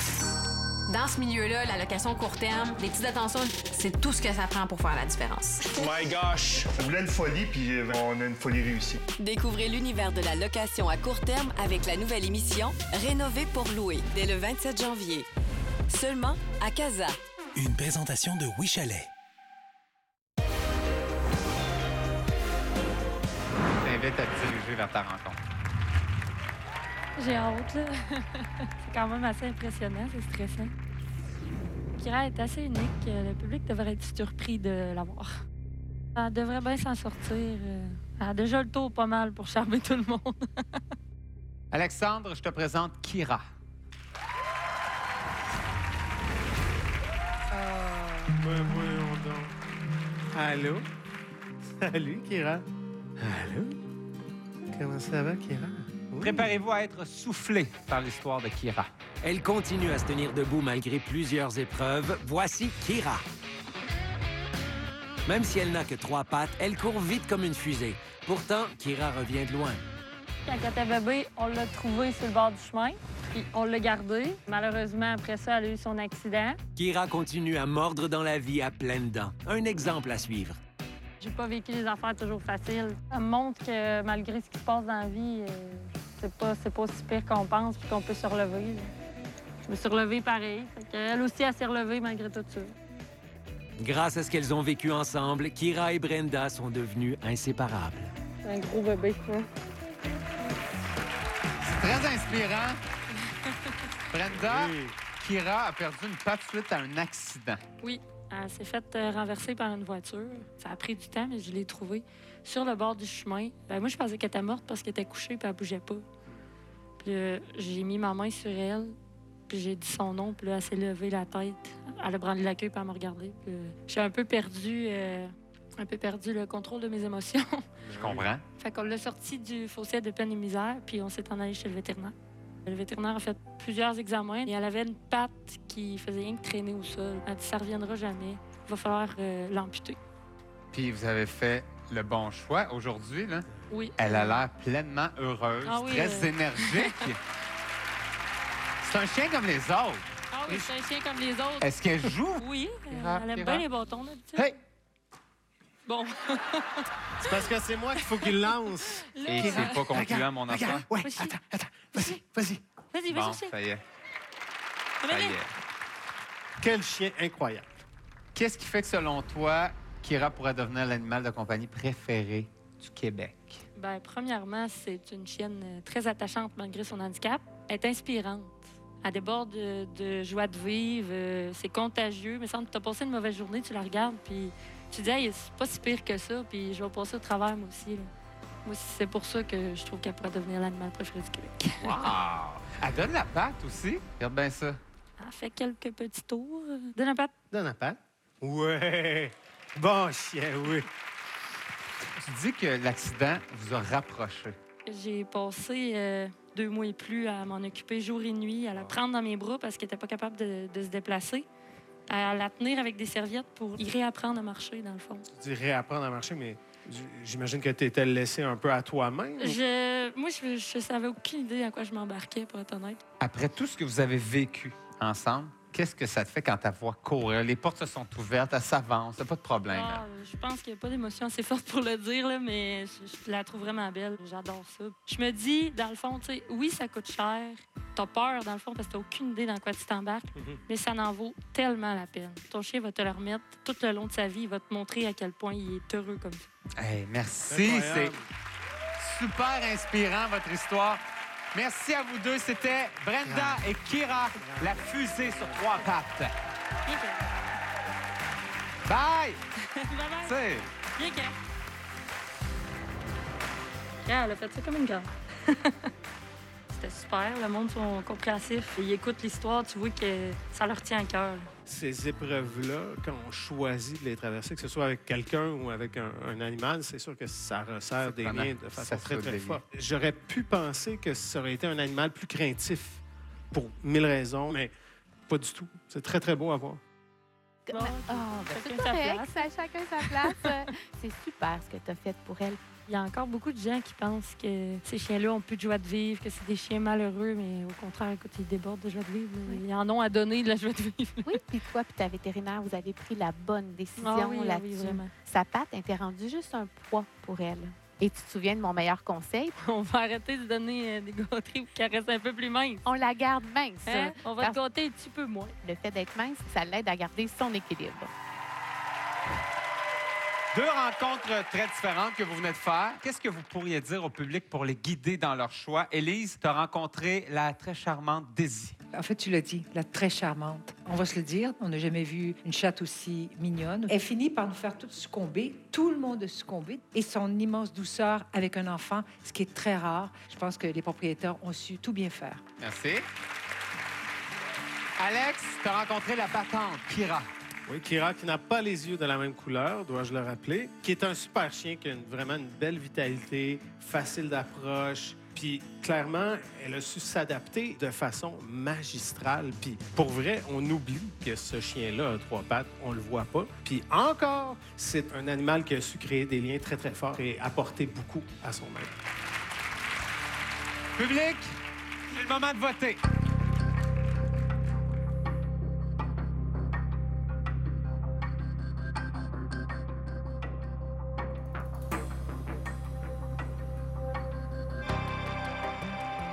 [SPEAKER 11] Dans ce milieu-là, la location court terme, des petites attentions, c'est tout ce que ça prend pour faire la différence.
[SPEAKER 12] My gosh! On voulait une folie, puis on a une folie réussie.
[SPEAKER 10] Découvrez l'univers de la location à court terme avec la nouvelle émission Rénover pour louer, dès le 27 janvier. Seulement à Casa.
[SPEAKER 13] Une présentation de Oui Chalet.
[SPEAKER 2] Je t'invite à te diriger vers ta rencontre.
[SPEAKER 14] J'ai hâte, là. C'est quand même assez impressionnant, c'est stressant. Kira est assez unique. Le public devrait être surpris de l'avoir. Elle devrait bien s'en sortir. Elle a déjà le tour pas mal pour charmer tout le monde.
[SPEAKER 2] Alexandre, je te présente Kira.
[SPEAKER 4] Voyons donc. Allô? Salut, Kira. Allô? Comment ça va, Kira? Oui.
[SPEAKER 2] Préparez-vous à être soufflé par l'histoire de Kira.
[SPEAKER 1] Elle continue à se tenir debout malgré plusieurs épreuves. Voici Kira. Même si elle n'a que 3 pattes, elle court vite comme une fusée. Pourtant, Kira revient de loin.
[SPEAKER 14] Quand elle était bébé, on l'a trouvée sur le bord du chemin. Puis on l'a gardée. Malheureusement, après ça, elle a eu son accident.
[SPEAKER 1] Kira continue à mordre dans la vie à pleines dents. Un exemple à suivre.
[SPEAKER 14] J'ai pas vécu des affaires toujours faciles. Ça me montre que malgré ce qui se passe dans la vie, c'est pas aussi pire qu'on pense puis qu'on peut se relever. Je me suis relevée pareil. Elle aussi, elle s'est relevée malgré tout ça.
[SPEAKER 1] Grâce à ce qu'elles ont vécu ensemble, Kira et Brenda sont devenues inséparables.
[SPEAKER 14] C'est un gros bébé, quoi.
[SPEAKER 2] C'est très inspirant. Brenda, oui. Kira a perdu une patte suite à un accident.
[SPEAKER 14] Oui. Elle s'est faite renverser par une voiture. Ça a pris du temps, mais je l'ai trouvée sur le bord du chemin. Moi, je pensais qu'elle était morte parce qu'elle était couchée puis elle bougeait pas. Puis j'ai mis ma main sur elle, puis j'ai dit son nom, puis là, elle s'est levée la tête. Elle a brandi la queue puis elle m'a regardée. J'ai un peu perdu le contrôle de mes émotions.
[SPEAKER 2] Je comprends.
[SPEAKER 14] Fait qu'on l'a sortie du fossé de peine et misère, puis on s'est en allé chez le vétérinaire. Le vétérinaire a fait plusieurs examens et elle avait une patte qui faisait rien que traîner au sol. Elle a dit « ça reviendra jamais. Il va falloir l'amputer. »
[SPEAKER 2] Puis vous avez fait le bon choix aujourd'hui, là.
[SPEAKER 14] Oui.
[SPEAKER 2] Elle a l'air pleinement heureuse, très énergique. C'est un chien comme les autres.
[SPEAKER 14] Ah oui, c'est un chien comme les autres.
[SPEAKER 2] Est-ce qu'elle joue?
[SPEAKER 14] Oui, elle aime bien les bâtons, d'habitude.
[SPEAKER 2] Hey!
[SPEAKER 14] Bon.
[SPEAKER 4] C'est parce que c'est moi qu'il faut qu'il lance.
[SPEAKER 2] Et c'est pas concluant, mon enfant.
[SPEAKER 4] Ouais, attends. Vas-y.
[SPEAKER 14] Vas-y,
[SPEAKER 2] bon,
[SPEAKER 14] chercher.
[SPEAKER 2] ça y est.
[SPEAKER 14] Ça y est.
[SPEAKER 4] Quel chien incroyable.
[SPEAKER 2] Qu'est-ce qui fait que, selon toi, Kira pourrait devenir l'animal de compagnie préféré du Québec?
[SPEAKER 14] Bien, premièrement, c'est une chienne très attachante malgré son handicap. Elle est inspirante. Elle déborde de joie de vivre. C'est contagieux. Mais quand tu as passé une mauvaise journée, tu la regardes, puis tu dis, hey, c'est pas si pire que ça, puis je vais passer au travers, moi aussi. Là. Moi, c'est pour ça que je trouve qu'elle pourrait devenir l'animal préféré du Québec.
[SPEAKER 2] Wow! Elle donne la patte aussi. Regarde bien ça.
[SPEAKER 14] Elle fait quelques petits tours. Donne la patte.
[SPEAKER 4] Donne la patte. Ouais. Bon chien, oui.
[SPEAKER 2] Tu dis que l'accident vous a rapprochés.
[SPEAKER 14] J'ai passé 2 mois et plus à m'en occuper jour et nuit, à la prendre dans mes bras parce qu'elle n'était pas capable de se déplacer, à la tenir avec des serviettes pour y réapprendre à marcher, dans le fond.
[SPEAKER 4] Tu dis réapprendre à marcher, mais j'imagine que tu étais laissé un peu à toi-même.
[SPEAKER 14] Moi, je savais aucune idée à quoi je m'embarquais, pour être honnête.
[SPEAKER 2] Après tout ce que vous avez vécu ensemble, qu'est-ce que ça te fait quand ta voix courir? Les portes se sont ouvertes, elle s'avance, t'as pas de problème.
[SPEAKER 14] Ah, je pense qu'il n'y a pas d'émotion assez forte pour le dire, là, mais je la trouve vraiment belle. J'adore ça. Je me dis, dans le fond, tu sais, oui, ça coûte cher. T'as peur, dans le fond, parce que t'as aucune idée dans quoi tu t'embarques, mais ça en vaut tellement la peine. Ton chien va te le remettre tout le long de sa vie. Il va te montrer à quel point il est heureux comme ça.
[SPEAKER 2] Hey, merci. C'est super inspirant, votre histoire. Merci à vous deux. C'était Brenda et Kira, la fusée sur 3 pattes. Bye!
[SPEAKER 14] Bye-bye! Bien qu'elle. Elle a fait ça comme une grande. C'était super. Le monde sont compréhensifs. Ils écoutent l'histoire. Tu vois que ça leur tient à cœur.
[SPEAKER 4] Ces épreuves-là, quand on choisit de les traverser, que ce soit avec quelqu'un ou avec un animal, c'est sûr que ça resserre des liens de façon très, très forte. J'aurais pu penser que ça aurait été un animal plus craintif pour 1000 raisons, mais pas du tout. C'est très, très beau à voir.
[SPEAKER 6] Bon, c'est correct, chacun sa place. C'est super ce que tu as fait pour elle.
[SPEAKER 14] Il y a encore beaucoup de gens qui pensent que ces chiens-là ont plus de joie de vivre, que c'est des chiens malheureux, mais au contraire, écoute, ils débordent de joie de vivre. Ils en ont à donner de la joie de vivre.
[SPEAKER 6] Oui, puis toi puis ta vétérinaire, vous avez pris la bonne décision là-dessus.
[SPEAKER 14] Oui, vraiment.
[SPEAKER 6] Sa patte était rendue juste un poids pour elle. Et tu te souviens de mon meilleur conseil?
[SPEAKER 14] On va arrêter de donner des gâteries pour qu'elle reste un peu plus mince.
[SPEAKER 6] On la garde mince.
[SPEAKER 14] Hein? On va te gâter un petit peu moins.
[SPEAKER 6] Le fait d'être mince, ça l'aide à garder son équilibre.
[SPEAKER 2] 2 rencontres très différentes que vous venez de faire. Qu'est-ce que vous pourriez dire au public pour les guider dans leur choix? Élise, tu as rencontré la très charmante Daisy.
[SPEAKER 3] En fait, tu l'as dit, la très charmante. On va se le dire, on n'a jamais vu une chatte aussi mignonne. Elle finit par nous faire toutes succomber. Tout le monde a succombé. Et son immense douceur avec un enfant, ce qui est très rare. Je pense que les propriétaires ont su tout bien faire.
[SPEAKER 2] Merci. Alex, tu as rencontré la battante, Kira.
[SPEAKER 4] Oui, Kira, qui n'a pas les yeux de la même couleur, dois-je le rappeler, qui est un super chien, qui a vraiment une belle vitalité, facile d'approche. Puis, clairement, elle a su s'adapter de façon magistrale. Puis, pour vrai, on oublie que ce chien-là a 3 pattes, on le voit pas. Puis, encore, c'est un animal qui a su créer des liens très, très forts et apporter beaucoup à son maître.
[SPEAKER 2] Public, c'est le moment de voter.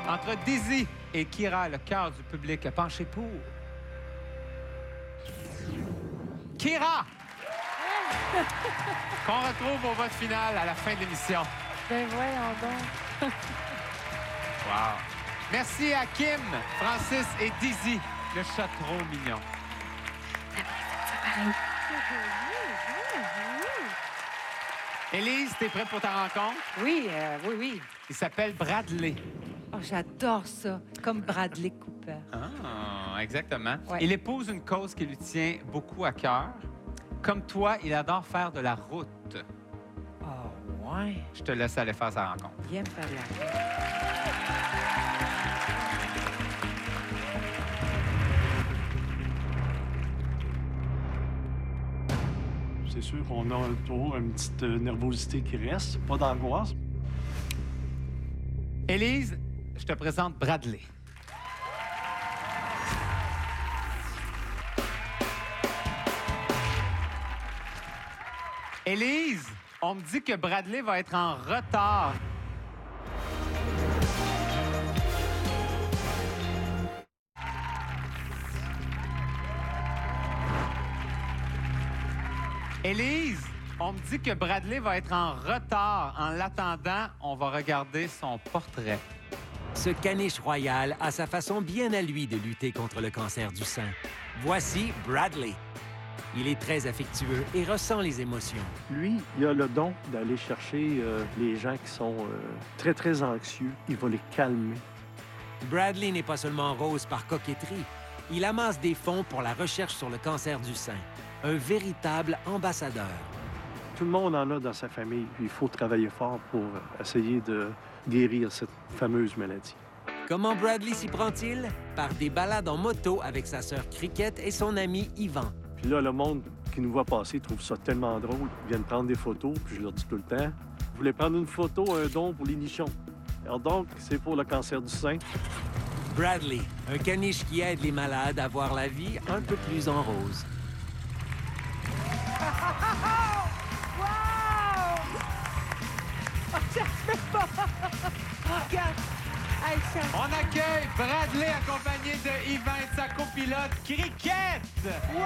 [SPEAKER 2] Entre Daisy et Kira, le cœur du public a penché pour Kira! Qu'on retrouve au vote final à la fin de l'émission.
[SPEAKER 14] Ben voyons donc.
[SPEAKER 2] Wow! Merci à Kim, Francis et Daisy, le chat trop mignon. Élise, t'es prête pour ta rencontre?
[SPEAKER 3] Oui, oui.
[SPEAKER 2] Il s'appelle Bradley.
[SPEAKER 3] Oh, j'adore ça, comme Bradley Cooper.
[SPEAKER 2] Ah, exactement.
[SPEAKER 3] Ouais.
[SPEAKER 2] Il épouse une cause qui lui tient beaucoup à cœur. Comme toi, il adore faire de la route.
[SPEAKER 3] Oh, ouais.
[SPEAKER 2] Je te laisse aller faire sa rencontre.
[SPEAKER 3] Il aime faire de la route.
[SPEAKER 15] C'est sûr qu'on a toujours une petite nervosité qui reste, pas d'angoisse.
[SPEAKER 2] Élise, je te présente Bradley. Élise, on me dit que Bradley va être en retard. Élise, on me dit que Bradley va être en retard. En l'attendant, on va regarder son portrait.
[SPEAKER 1] Ce caniche royal a sa façon bien à lui de lutter contre le cancer du sein. Voici Bradley. Il est très affectueux et ressent les émotions.
[SPEAKER 15] Lui, il a le don d'aller chercher les gens qui sont très, très anxieux. Il va les calmer.
[SPEAKER 1] Bradley n'est pas seulement rose par coquetterie. Il amasse des fonds pour la recherche sur le cancer du sein. un véritable ambassadeur.
[SPEAKER 15] Tout le monde en a dans sa famille. Il faut travailler fort pour essayer de guérir cette fameuse maladie.
[SPEAKER 1] Comment Bradley s'y prend-il? Par des balades en moto avec sa sœur Cricket et son ami Yvan.
[SPEAKER 15] Puis là, le monde qui nous voit passer trouve ça tellement drôle. Ils viennent prendre des photos, puis je leur dis tout le temps, vous voulez prendre une photo, un don pour les nichons. Alors donc, c'est pour le cancer du sein.
[SPEAKER 1] Bradley, un caniche qui aide les malades à voir la vie un peu plus en rose.
[SPEAKER 3] Wow! Oh, ça se fait pas! Regarde! Hey, ça...
[SPEAKER 2] On accueille Bradley accompagné de Yvan et de sa copilote Cricket.
[SPEAKER 3] Wow!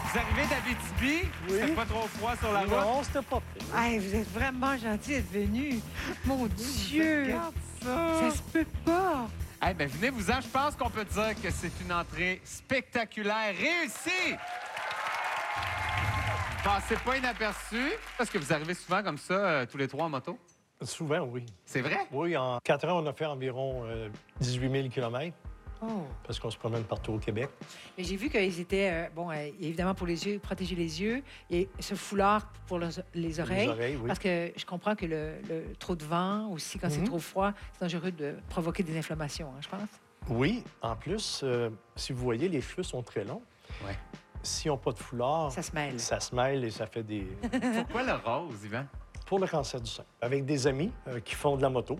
[SPEAKER 2] Vous arrivez d'Abitibi?
[SPEAKER 15] Oui.
[SPEAKER 2] C'était pas trop froid sur la route?
[SPEAKER 15] Non, c'était pas prêt.
[SPEAKER 3] Hey, vous êtes vraiment gentil d'être venu. Mon Dieu!
[SPEAKER 2] Regarde ça!
[SPEAKER 3] Ça se peut pas!
[SPEAKER 2] Eh bien, venez-vous-en. Je pense qu'on peut dire que c'est une entrée spectaculaire, réussie! Passez pas inaperçu. Est-ce que vous arrivez souvent comme ça, tous les trois en moto?
[SPEAKER 16] Souvent, oui.
[SPEAKER 2] C'est vrai?
[SPEAKER 16] Oui, en 4 ans, on a fait environ 18 000 km
[SPEAKER 3] Oh!
[SPEAKER 16] parce qu'on se promène partout au Québec.
[SPEAKER 3] Mais j'ai vu qu'ils étaient, évidemment pour les yeux, protéger les yeux, et ce foulard pour les oreilles.
[SPEAKER 16] Les oreilles, oui.
[SPEAKER 3] Parce que je comprends que le trop de vent aussi, quand c'est trop froid, c'est dangereux de provoquer des inflammations, hein, je pense.
[SPEAKER 16] Oui, en plus, si vous voyez, les cheveux sont très longs.
[SPEAKER 2] Ouais.
[SPEAKER 16] S'ils n'ont pas de foulard,
[SPEAKER 3] Ça se mêle.
[SPEAKER 16] ça se mêle et ça fait des...
[SPEAKER 2] Pourquoi le rose, Yvan?
[SPEAKER 16] Pour le cancer du sein. Avec des amis qui font de la moto,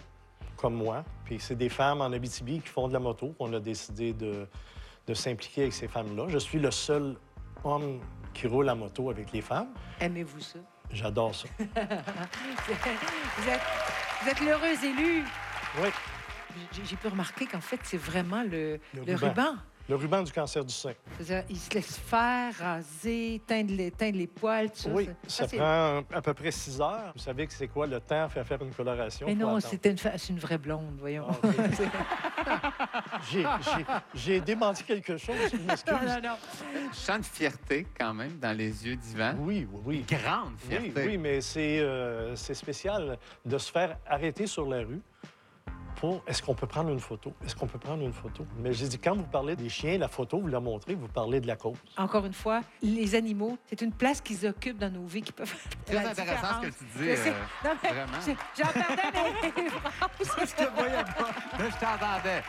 [SPEAKER 16] comme moi, puis c'est des femmes en Abitibi qui font de la moto. On a décidé de s'impliquer avec ces femmes-là. Je suis le seul homme qui roule en moto avec les femmes.
[SPEAKER 3] Aimez-vous ça?
[SPEAKER 16] J'adore ça.
[SPEAKER 3] vous êtes l'heureux élu.
[SPEAKER 16] Oui.
[SPEAKER 3] J'ai pu remarquer qu'en fait, c'est vraiment le
[SPEAKER 16] ruban.
[SPEAKER 3] ruban.
[SPEAKER 16] Le ruban du cancer du sein.
[SPEAKER 3] C'est-à-dire, il se laisse faire, raser, teindre les poils, tout ça.
[SPEAKER 16] Oui, ça
[SPEAKER 3] c'est-
[SPEAKER 16] prend à peu près 6 heures. Vous savez que c'est quoi le temps à faire une coloration?
[SPEAKER 3] Mais
[SPEAKER 16] Faut
[SPEAKER 3] non,
[SPEAKER 16] attendre.
[SPEAKER 3] c'est une vraie blonde, voyons.
[SPEAKER 16] J'ai démenti quelque chose, je m'excuse.
[SPEAKER 3] non.
[SPEAKER 2] Je sens une fierté quand même dans les yeux d'Yvan.
[SPEAKER 16] Oui.
[SPEAKER 2] Grande fierté.
[SPEAKER 16] Oui, mais c'est spécial de se faire arrêter sur la rue pour est-ce qu'on peut prendre une photo? Est-ce qu'on peut prendre une photo? Mais j'ai dit, quand vous parlez des chiens, la photo, vous la montrez, vous parlez de la cause.
[SPEAKER 3] Encore une fois, les animaux, c'est une place qu'ils occupent dans nos vies qui peuvent faire
[SPEAKER 2] Très
[SPEAKER 3] la
[SPEAKER 2] intéressant
[SPEAKER 3] différence.
[SPEAKER 2] ce que tu dis,
[SPEAKER 3] Je sais. Non, mais
[SPEAKER 2] vraiment.
[SPEAKER 3] J'en perdais mes phrases.
[SPEAKER 2] Je te voyais pas. Là, je t'entendais.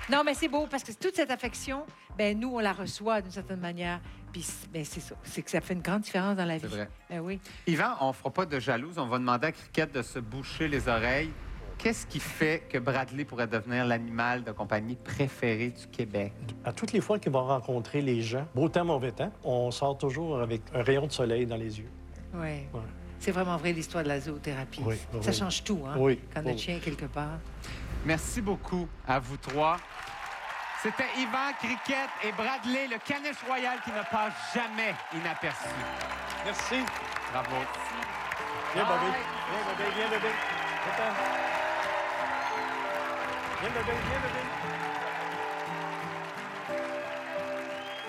[SPEAKER 3] Non, mais c'est beau parce que toute cette affection, ben nous, on la reçoit d'une certaine manière. Puis ben, c'est ça. C'est que ça fait une grande différence dans la vie.
[SPEAKER 2] C'est vrai.
[SPEAKER 3] Ben oui.
[SPEAKER 2] Yvan, on fera pas de jalouse. On va demander à Cricket de se boucher les oreilles. Qu'est-ce qui fait que Bradley pourrait devenir l'animal de compagnie préféré du Québec?
[SPEAKER 16] À toutes les fois qu'il va rencontrer les gens, beau temps, mauvais temps, on sort toujours avec un rayon de soleil dans les yeux.
[SPEAKER 3] Oui.
[SPEAKER 16] Ouais.
[SPEAKER 3] C'est vraiment vrai l'histoire de la zoothérapie.
[SPEAKER 16] Oui,
[SPEAKER 3] Ça
[SPEAKER 16] oui.
[SPEAKER 3] change tout, hein?
[SPEAKER 16] Oui,
[SPEAKER 3] Quand
[SPEAKER 16] oui.
[SPEAKER 3] notre chien est quelque part.
[SPEAKER 2] Merci beaucoup à vous trois. C'était Yvan, Cricket et Bradley, le caniche royal qui ne passe jamais inaperçu.
[SPEAKER 16] Merci.
[SPEAKER 2] Bravo.
[SPEAKER 16] Viens, bébé. Viens, bébé. Viens, bébé. Attends. Viens, bébé. Viens, bébé.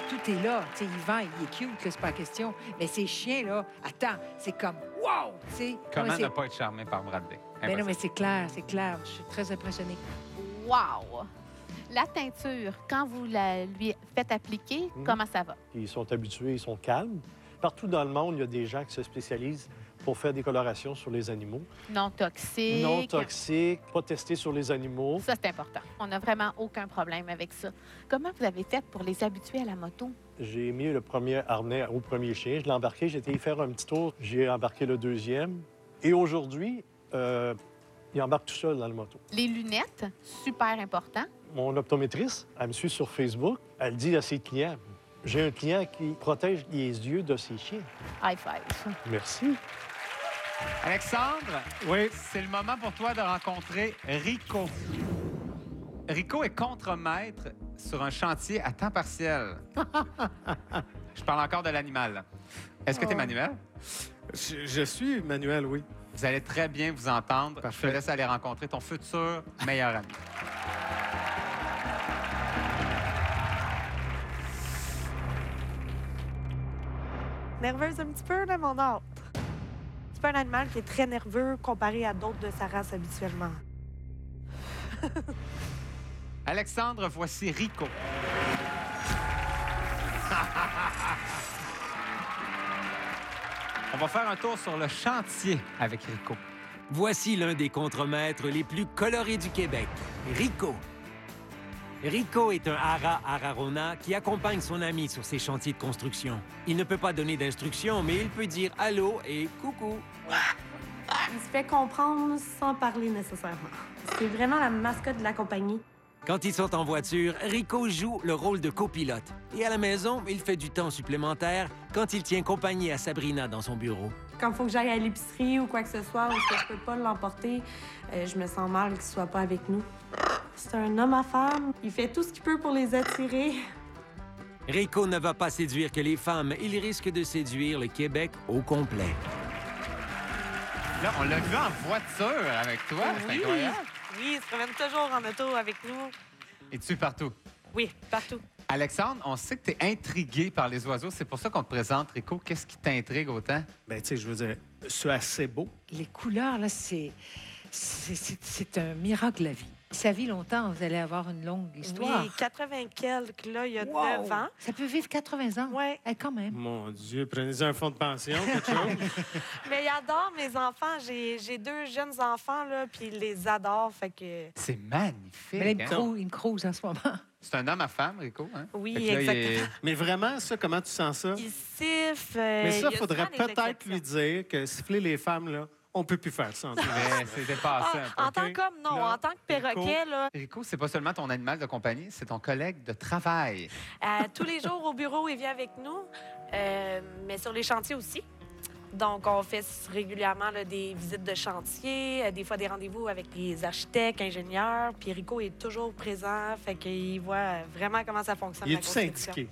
[SPEAKER 3] Tout est là. Tu sais, Yvan, il est cute, là, c'est pas la question. Mais ces chiens-là, attends, c'est comme wow! Tu sais,
[SPEAKER 2] Comment
[SPEAKER 3] c'est-
[SPEAKER 2] ne pas être charmé par Bradley?
[SPEAKER 3] Ben non, mais c'est clair, c'est clair. Je suis très impressionnée.
[SPEAKER 6] Wow! La teinture, quand vous la lui faites appliquer, comment ça va?
[SPEAKER 16] Ils sont habitués, ils sont calmes. Partout dans le monde, il y a des gens qui se spécialisent pour faire des colorations sur les animaux.
[SPEAKER 6] Non toxique.
[SPEAKER 16] Non toxiques, pas testés sur les animaux.
[SPEAKER 6] Ça, c'est important. On n'a vraiment aucun problème avec ça. Comment vous avez fait pour les habituer à la moto?
[SPEAKER 16] J'ai mis le premier harnais au premier chien. Je l'ai embarqué, j'ai été y faire un petit tour. J'ai embarqué le deuxième. Et aujourd'hui, il embarque tout seul dans la moto.
[SPEAKER 6] Les lunettes, super important.
[SPEAKER 16] Mon optométriste, elle me suit sur Facebook. Elle dit à ses clients, j'ai un client qui protège les yeux de ses chiens.
[SPEAKER 6] High five.
[SPEAKER 16] Merci.
[SPEAKER 2] Alexandre, oui. C'est le moment pour toi de rencontrer Rico. Rico est contremaître sur un chantier à temps partiel. Je parle encore de l'animal. Est-ce que tu es manuel?
[SPEAKER 4] Je suis manuel, oui.
[SPEAKER 2] Vous allez très bien vous entendre.
[SPEAKER 4] Parfait.
[SPEAKER 2] Je te laisse aller rencontrer ton futur meilleur ami.
[SPEAKER 17] Nerveuse un petit peu, là, mon ordre. C'est pas un animal qui est très nerveux comparé à d'autres de sa race habituellement.
[SPEAKER 2] Alexandre, voici Rico. On va faire un tour sur le chantier avec Rico.
[SPEAKER 1] Voici l'un des contremaîtres les plus colorés du Québec, Rico. Rico est un hara ararona qui accompagne son ami sur ses chantiers de construction. Il ne peut pas donner d'instructions, mais il peut dire allô et coucou.
[SPEAKER 18] Il se fait comprendre sans parler nécessairement. C'est vraiment la mascotte de la compagnie.
[SPEAKER 1] Quand ils sont en voiture, Rico joue le rôle de copilote. Et à la maison, il fait du temps supplémentaire quand il tient compagnie à Sabrina dans son bureau.
[SPEAKER 18] Quand il faut que j'aille à l'épicerie ou quoi que ce soit, ou que je peux pas l'emporter, je me sens mal qu'il soit pas avec nous. C'est un homme à femme. Il fait tout ce qu'il peut pour les attirer.
[SPEAKER 1] Rico ne va pas séduire que les femmes. Il risque de séduire le Québec au complet.
[SPEAKER 2] Là, on l'a vu en voiture avec toi. C'est incroyable.
[SPEAKER 17] Oui, il se promène toujours en auto avec nous.
[SPEAKER 2] Es-tu partout?
[SPEAKER 17] Oui, partout.
[SPEAKER 2] Alexandre, on sait que tu es intrigué par les oiseaux. C'est pour ça qu'on te présente, Rico. Qu'est-ce qui t'intrigue autant?
[SPEAKER 4] Ben, tu sais, je veux dire, c'est assez beau.
[SPEAKER 3] Les couleurs, là, c'est un miracle de la vie. Ça vit longtemps, vous allez avoir une longue histoire.
[SPEAKER 17] Oui, 80 quelques, là, il y a
[SPEAKER 3] Wow!
[SPEAKER 17] 9 ans.
[SPEAKER 3] Ça peut vivre 80 ans.
[SPEAKER 17] Oui.
[SPEAKER 3] Quand même.
[SPEAKER 4] Mon Dieu, prenez un fonds de pension, quelque chose.
[SPEAKER 17] Mais il adore mes enfants. J'ai 2 jeunes enfants, là, puis il les adore, fait que...
[SPEAKER 2] C'est magnifique.
[SPEAKER 3] Mais là,
[SPEAKER 2] hein?
[SPEAKER 3] il me crouse en ce moment.
[SPEAKER 2] C'est un homme à femme, Rico. Hein?
[SPEAKER 17] Oui,
[SPEAKER 2] Fait que là,
[SPEAKER 17] exactement.
[SPEAKER 4] Mais vraiment, ça, comment tu sens ça?
[SPEAKER 17] Il siffle.
[SPEAKER 4] Mais ça,
[SPEAKER 17] il y a
[SPEAKER 4] faudrait
[SPEAKER 17] souvent des
[SPEAKER 4] peut-être
[SPEAKER 17] exceptions.
[SPEAKER 4] lui dire que siffler les femmes, là, on peut plus faire ça. En tout cas.
[SPEAKER 2] Mais c'est dépassé un peu.
[SPEAKER 17] En tant qu'homme, non.
[SPEAKER 4] Là,
[SPEAKER 17] En tant que perroquet, là,
[SPEAKER 2] Rico, c'est pas seulement ton animal de compagnie, c'est ton collègue de travail.
[SPEAKER 17] tous les jours au bureau, il vient avec nous, mais sur les chantiers aussi. Donc, on fait régulièrement là, des visites de chantier, des fois des rendez-vous avec les architectes, ingénieurs. Puis Rico est toujours présent, fait qu'il voit vraiment comment ça fonctionne.
[SPEAKER 4] Il
[SPEAKER 17] la
[SPEAKER 4] est-tu
[SPEAKER 17] construction.
[SPEAKER 4] syndiqué?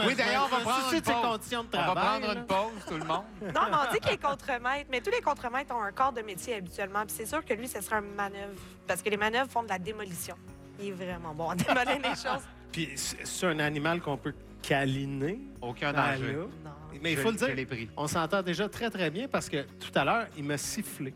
[SPEAKER 2] Oui, d'ailleurs, on va prendre
[SPEAKER 4] soucier
[SPEAKER 2] une
[SPEAKER 4] de ses
[SPEAKER 2] pause.
[SPEAKER 4] conditions de
[SPEAKER 2] On va
[SPEAKER 4] travail.
[SPEAKER 2] prendre
[SPEAKER 4] là.
[SPEAKER 2] une pause, tout le monde.
[SPEAKER 17] Non, mais on dit qu'il est contremaître, mais tous les contremaîtres ont un corps de métier habituellement. Puis c'est sûr que lui, ce sera une manœuvre, parce que les manœuvres font de la démolition. Il est vraiment bon à démolir les choses.
[SPEAKER 4] Puis c'est un animal qu'on peut câliner.
[SPEAKER 2] Aucun
[SPEAKER 4] Ah,
[SPEAKER 2] danger.
[SPEAKER 4] là.
[SPEAKER 17] Non.
[SPEAKER 4] Mais il
[SPEAKER 2] Je-
[SPEAKER 4] faut le
[SPEAKER 2] je
[SPEAKER 4] dire,
[SPEAKER 2] l'ai pris.
[SPEAKER 4] on s'entend déjà très, très bien parce que tout à l'heure, il m'a sifflé.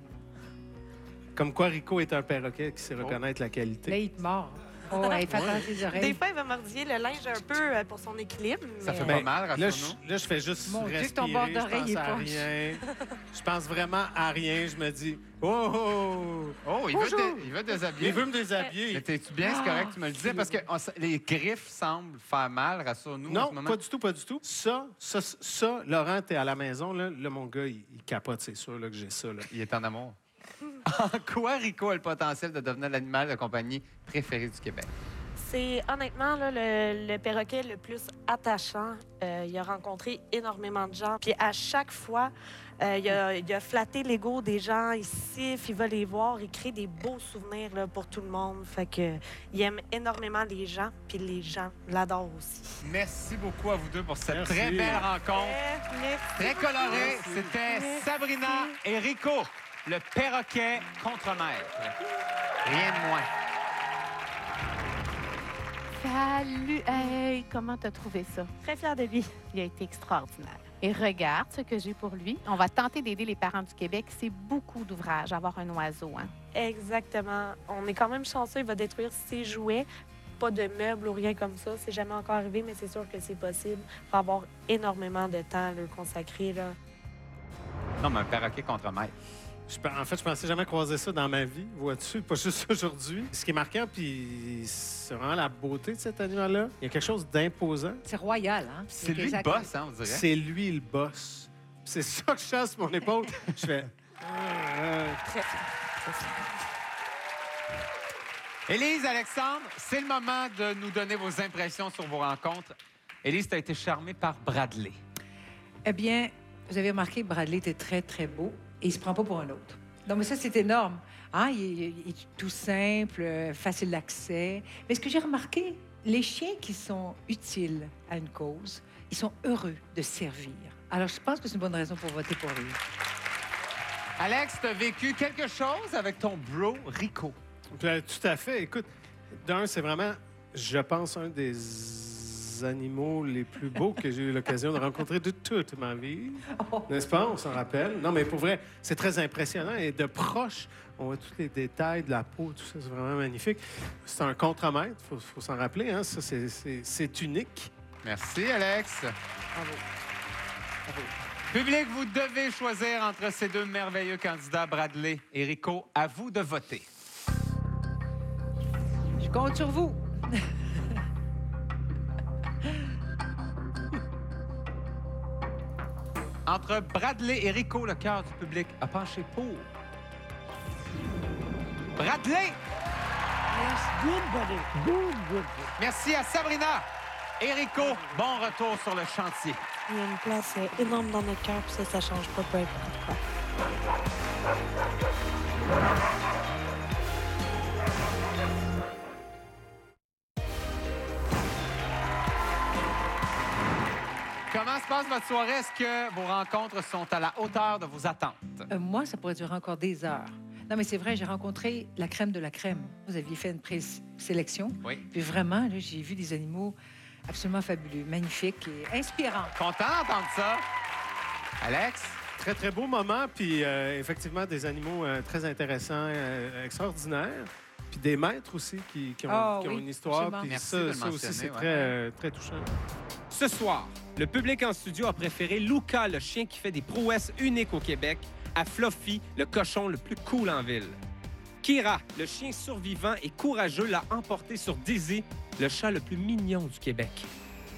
[SPEAKER 4] Comme quoi Rico est un perroquet qui sait reconnaître la
[SPEAKER 3] Là,
[SPEAKER 4] qualité.
[SPEAKER 3] il te mord. Oh, ouais, fais attention à tes
[SPEAKER 17] Des
[SPEAKER 3] oreilles.
[SPEAKER 17] fois, il va mordiller le linge un peu pour son équilibre.
[SPEAKER 2] Ça
[SPEAKER 17] mais-
[SPEAKER 2] fait
[SPEAKER 4] Ben,
[SPEAKER 2] pas mal,
[SPEAKER 4] là,
[SPEAKER 2] rassure-nous.
[SPEAKER 4] je fais juste
[SPEAKER 3] Mon Dieu, que
[SPEAKER 4] respirer,
[SPEAKER 3] ton bord
[SPEAKER 4] je
[SPEAKER 3] d'oreille
[SPEAKER 4] pense
[SPEAKER 3] est
[SPEAKER 4] à
[SPEAKER 3] poche.
[SPEAKER 4] rien. Je pense vraiment à rien. Je me dis, oh!
[SPEAKER 2] Oh,
[SPEAKER 4] Bonjour.
[SPEAKER 2] il veut déshabiller.
[SPEAKER 4] Il veut me déshabiller.
[SPEAKER 2] Mais t'es-tu bien? C'est correct que tu me le disais? Parce que les griffes semblent faire mal, rassure-nous en ce
[SPEAKER 4] Non,
[SPEAKER 2] moment.
[SPEAKER 4] pas du tout, pas du tout. Ça, Laurent, t'es à la maison, là, mon gars, il capote, c'est sûr là, que j'ai ça. Là.
[SPEAKER 2] Il est en amour. En quoi Rico a le potentiel de devenir l'animal de compagnie préféré du Québec?
[SPEAKER 17] C'est honnêtement là, le perroquet le plus attachant. Il a rencontré énormément de gens. Puis à chaque fois, il a flatté l'ego des gens. Il siffle, il va les voir. Il crée des beaux souvenirs là, pour tout le monde. Fait que il aime énormément les gens. Puis les gens l'adorent aussi.
[SPEAKER 2] Merci beaucoup à vous deux pour cette
[SPEAKER 4] Merci.
[SPEAKER 2] très belle rencontre.
[SPEAKER 17] Merci.
[SPEAKER 2] Très colorée. C'était Sabrina et Rico, le perroquet contre-maître. Rien de moins.
[SPEAKER 6] Salut! Hey, comment t'as trouvé ça?
[SPEAKER 17] Très fière de lui.
[SPEAKER 6] Il a été extraordinaire. Et regarde ce que j'ai pour lui. On va tenter d'aider les parents du Québec. C'est beaucoup d'ouvrages, avoir un oiseau. Hein?
[SPEAKER 17] Exactement. On est quand même chanceux. Il va détruire ses jouets. Pas de meubles ou rien comme ça. C'est jamais encore arrivé, mais c'est sûr que c'est possible. Il faut avoir énormément de temps à le consacrer. Là.
[SPEAKER 2] Non, mais un perroquet contre-maître.
[SPEAKER 4] En fait, je pensais jamais croiser ça dans ma vie, vois-tu, pas juste aujourd'hui. Ce qui est marquant, puis c'est vraiment la beauté de cet animal-là. Il y a quelque chose d'imposant.
[SPEAKER 3] C'est royal, hein?
[SPEAKER 2] C'est lui le boss, hein, on dirait.
[SPEAKER 4] C'est lui le boss. C'est ça que je chasse sur mon épaule. Je fais...
[SPEAKER 17] Très fière. Très fière.
[SPEAKER 2] Élise, Alexandre, c'est le moment de nous donner vos impressions sur vos rencontres. Élise, tu as été charmée par Bradley.
[SPEAKER 3] Eh bien, vous avez remarqué que Bradley était très, très beau et il se prend pas pour un autre. Non, mais ça, c'est énorme. Hein? Il est tout simple, facile d'accès. Mais ce que j'ai remarqué, les chiens qui sont utiles à une cause, ils sont heureux de servir. Alors, je pense que c'est une bonne raison pour voter pour lui.
[SPEAKER 2] Alex, tu as vécu quelque chose avec ton bro Rico.
[SPEAKER 4] Tout à fait. Écoute, d'un, c'est vraiment, je pense, un des animaux les plus beaux que j'ai eu l'occasion de rencontrer de toute ma vie. N'est-ce pas? On s'en rappelle. Non, mais pour vrai, c'est très impressionnant. Et de proche, on voit tous les détails de la peau, tout ça, c'est vraiment magnifique. C'est un contre-maître, il faut s'en rappeler. Hein? Ça, c'est unique.
[SPEAKER 2] Merci, Alex.
[SPEAKER 3] Bravo.
[SPEAKER 2] Public, vous devez choisir entre ces deux merveilleux candidats, Bradley et Rico. À vous de voter.
[SPEAKER 3] Je compte sur vous.
[SPEAKER 2] Entre Bradley et Rico, le cœur du public a penché pour Bradley.
[SPEAKER 3] Yes, good buddy. Good.
[SPEAKER 2] Merci à Sabrina et Rico. Bon retour sur le chantier.
[SPEAKER 17] Il y a une place énorme dans notre cœur, puis ça change pas, peu importe quoi.
[SPEAKER 2] Comment se passe votre soirée? Est-ce que vos rencontres sont à la hauteur de vos attentes?
[SPEAKER 3] Moi, ça pourrait durer encore des heures. Non, mais c'est vrai, j'ai rencontré la crème de la crème. Vous aviez fait une présélection.
[SPEAKER 2] Oui.
[SPEAKER 3] Puis vraiment, là, j'ai vu des animaux absolument fabuleux, magnifiques et inspirants.
[SPEAKER 2] Content d'entendre ça. Alex?
[SPEAKER 4] Très, très beau moment. Puis effectivement, des animaux très intéressants, extraordinaires. Puis des maîtres aussi qui ont une histoire.
[SPEAKER 3] absolument.
[SPEAKER 4] Puis
[SPEAKER 2] Merci de le
[SPEAKER 4] ça aussi,
[SPEAKER 2] mentionner,
[SPEAKER 4] c'est très touchant.
[SPEAKER 19] Ce soir, le public en studio a préféré Luca, le chien qui fait des prouesses uniques au Québec, à Fluffy, le cochon le plus cool en ville. Kira, le chien survivant et courageux, l'a emporté sur Dizzy, le chat le plus mignon du Québec.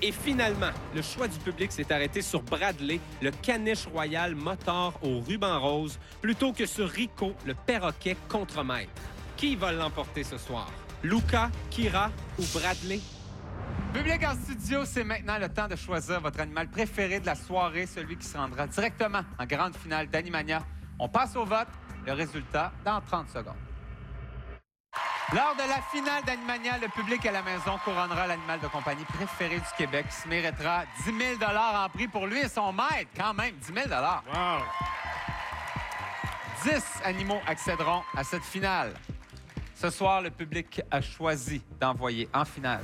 [SPEAKER 19] Et finalement, le choix du public s'est arrêté sur Bradley, le caniche royal moteur au ruban rose, plutôt que sur Rico, le perroquet contremaître. Qui va l'emporter ce soir? Luca, Kira ou Bradley?
[SPEAKER 2] Public en studio, c'est maintenant le temps de choisir votre animal préféré de la soirée, celui qui se rendra directement en grande finale d'Animania. On passe au vote. Le résultat dans 30 secondes. Lors de la finale d'Animania, le public à la maison couronnera l'animal de compagnie préféré du Québec qui se méritera 10 000 en prix pour lui et son maître. Quand même, 10 000
[SPEAKER 4] Wow!
[SPEAKER 2] 10 animaux accéderont à cette finale. Ce soir, le public a choisi d'envoyer en finale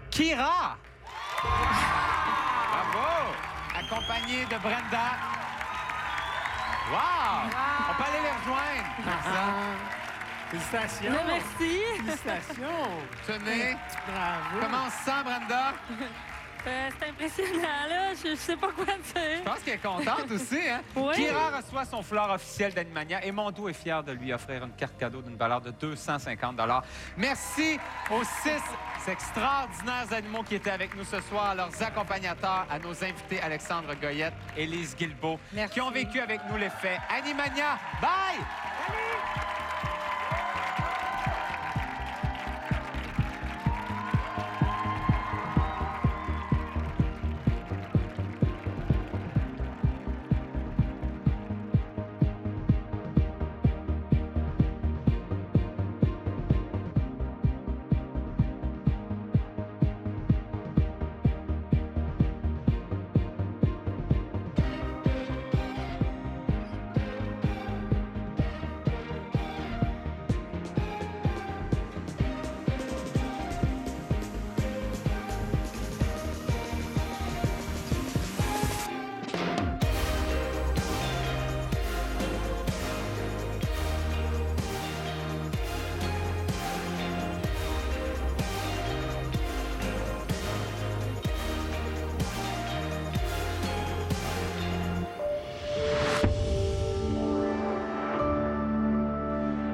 [SPEAKER 2] Kira! Bravo! Accompagné de Brenda. Wow! On peut aller les rejoindre.
[SPEAKER 4] Félicitations!
[SPEAKER 18] Merci.
[SPEAKER 4] Félicitations!
[SPEAKER 2] Tenez.
[SPEAKER 4] Bravo!
[SPEAKER 2] Comment on se sent, Brenda?
[SPEAKER 14] C'est impressionnant, là. Je sais pas quoi dire.
[SPEAKER 2] Je pense qu'elle est contente aussi, hein?
[SPEAKER 14] Oui.
[SPEAKER 2] Kira reçoit son fleur officiel d'Animania et Mondo est fier de lui offrir une carte cadeau d'une valeur de 250 $. Merci aux 6 extraordinaires animaux qui étaient avec nous ce soir, à leurs accompagnateurs, à nos invités Alexandre Goyette et Lise Guilbeault,
[SPEAKER 3] Merci.
[SPEAKER 2] qui ont vécu avec nous l'effet Animania. Bye!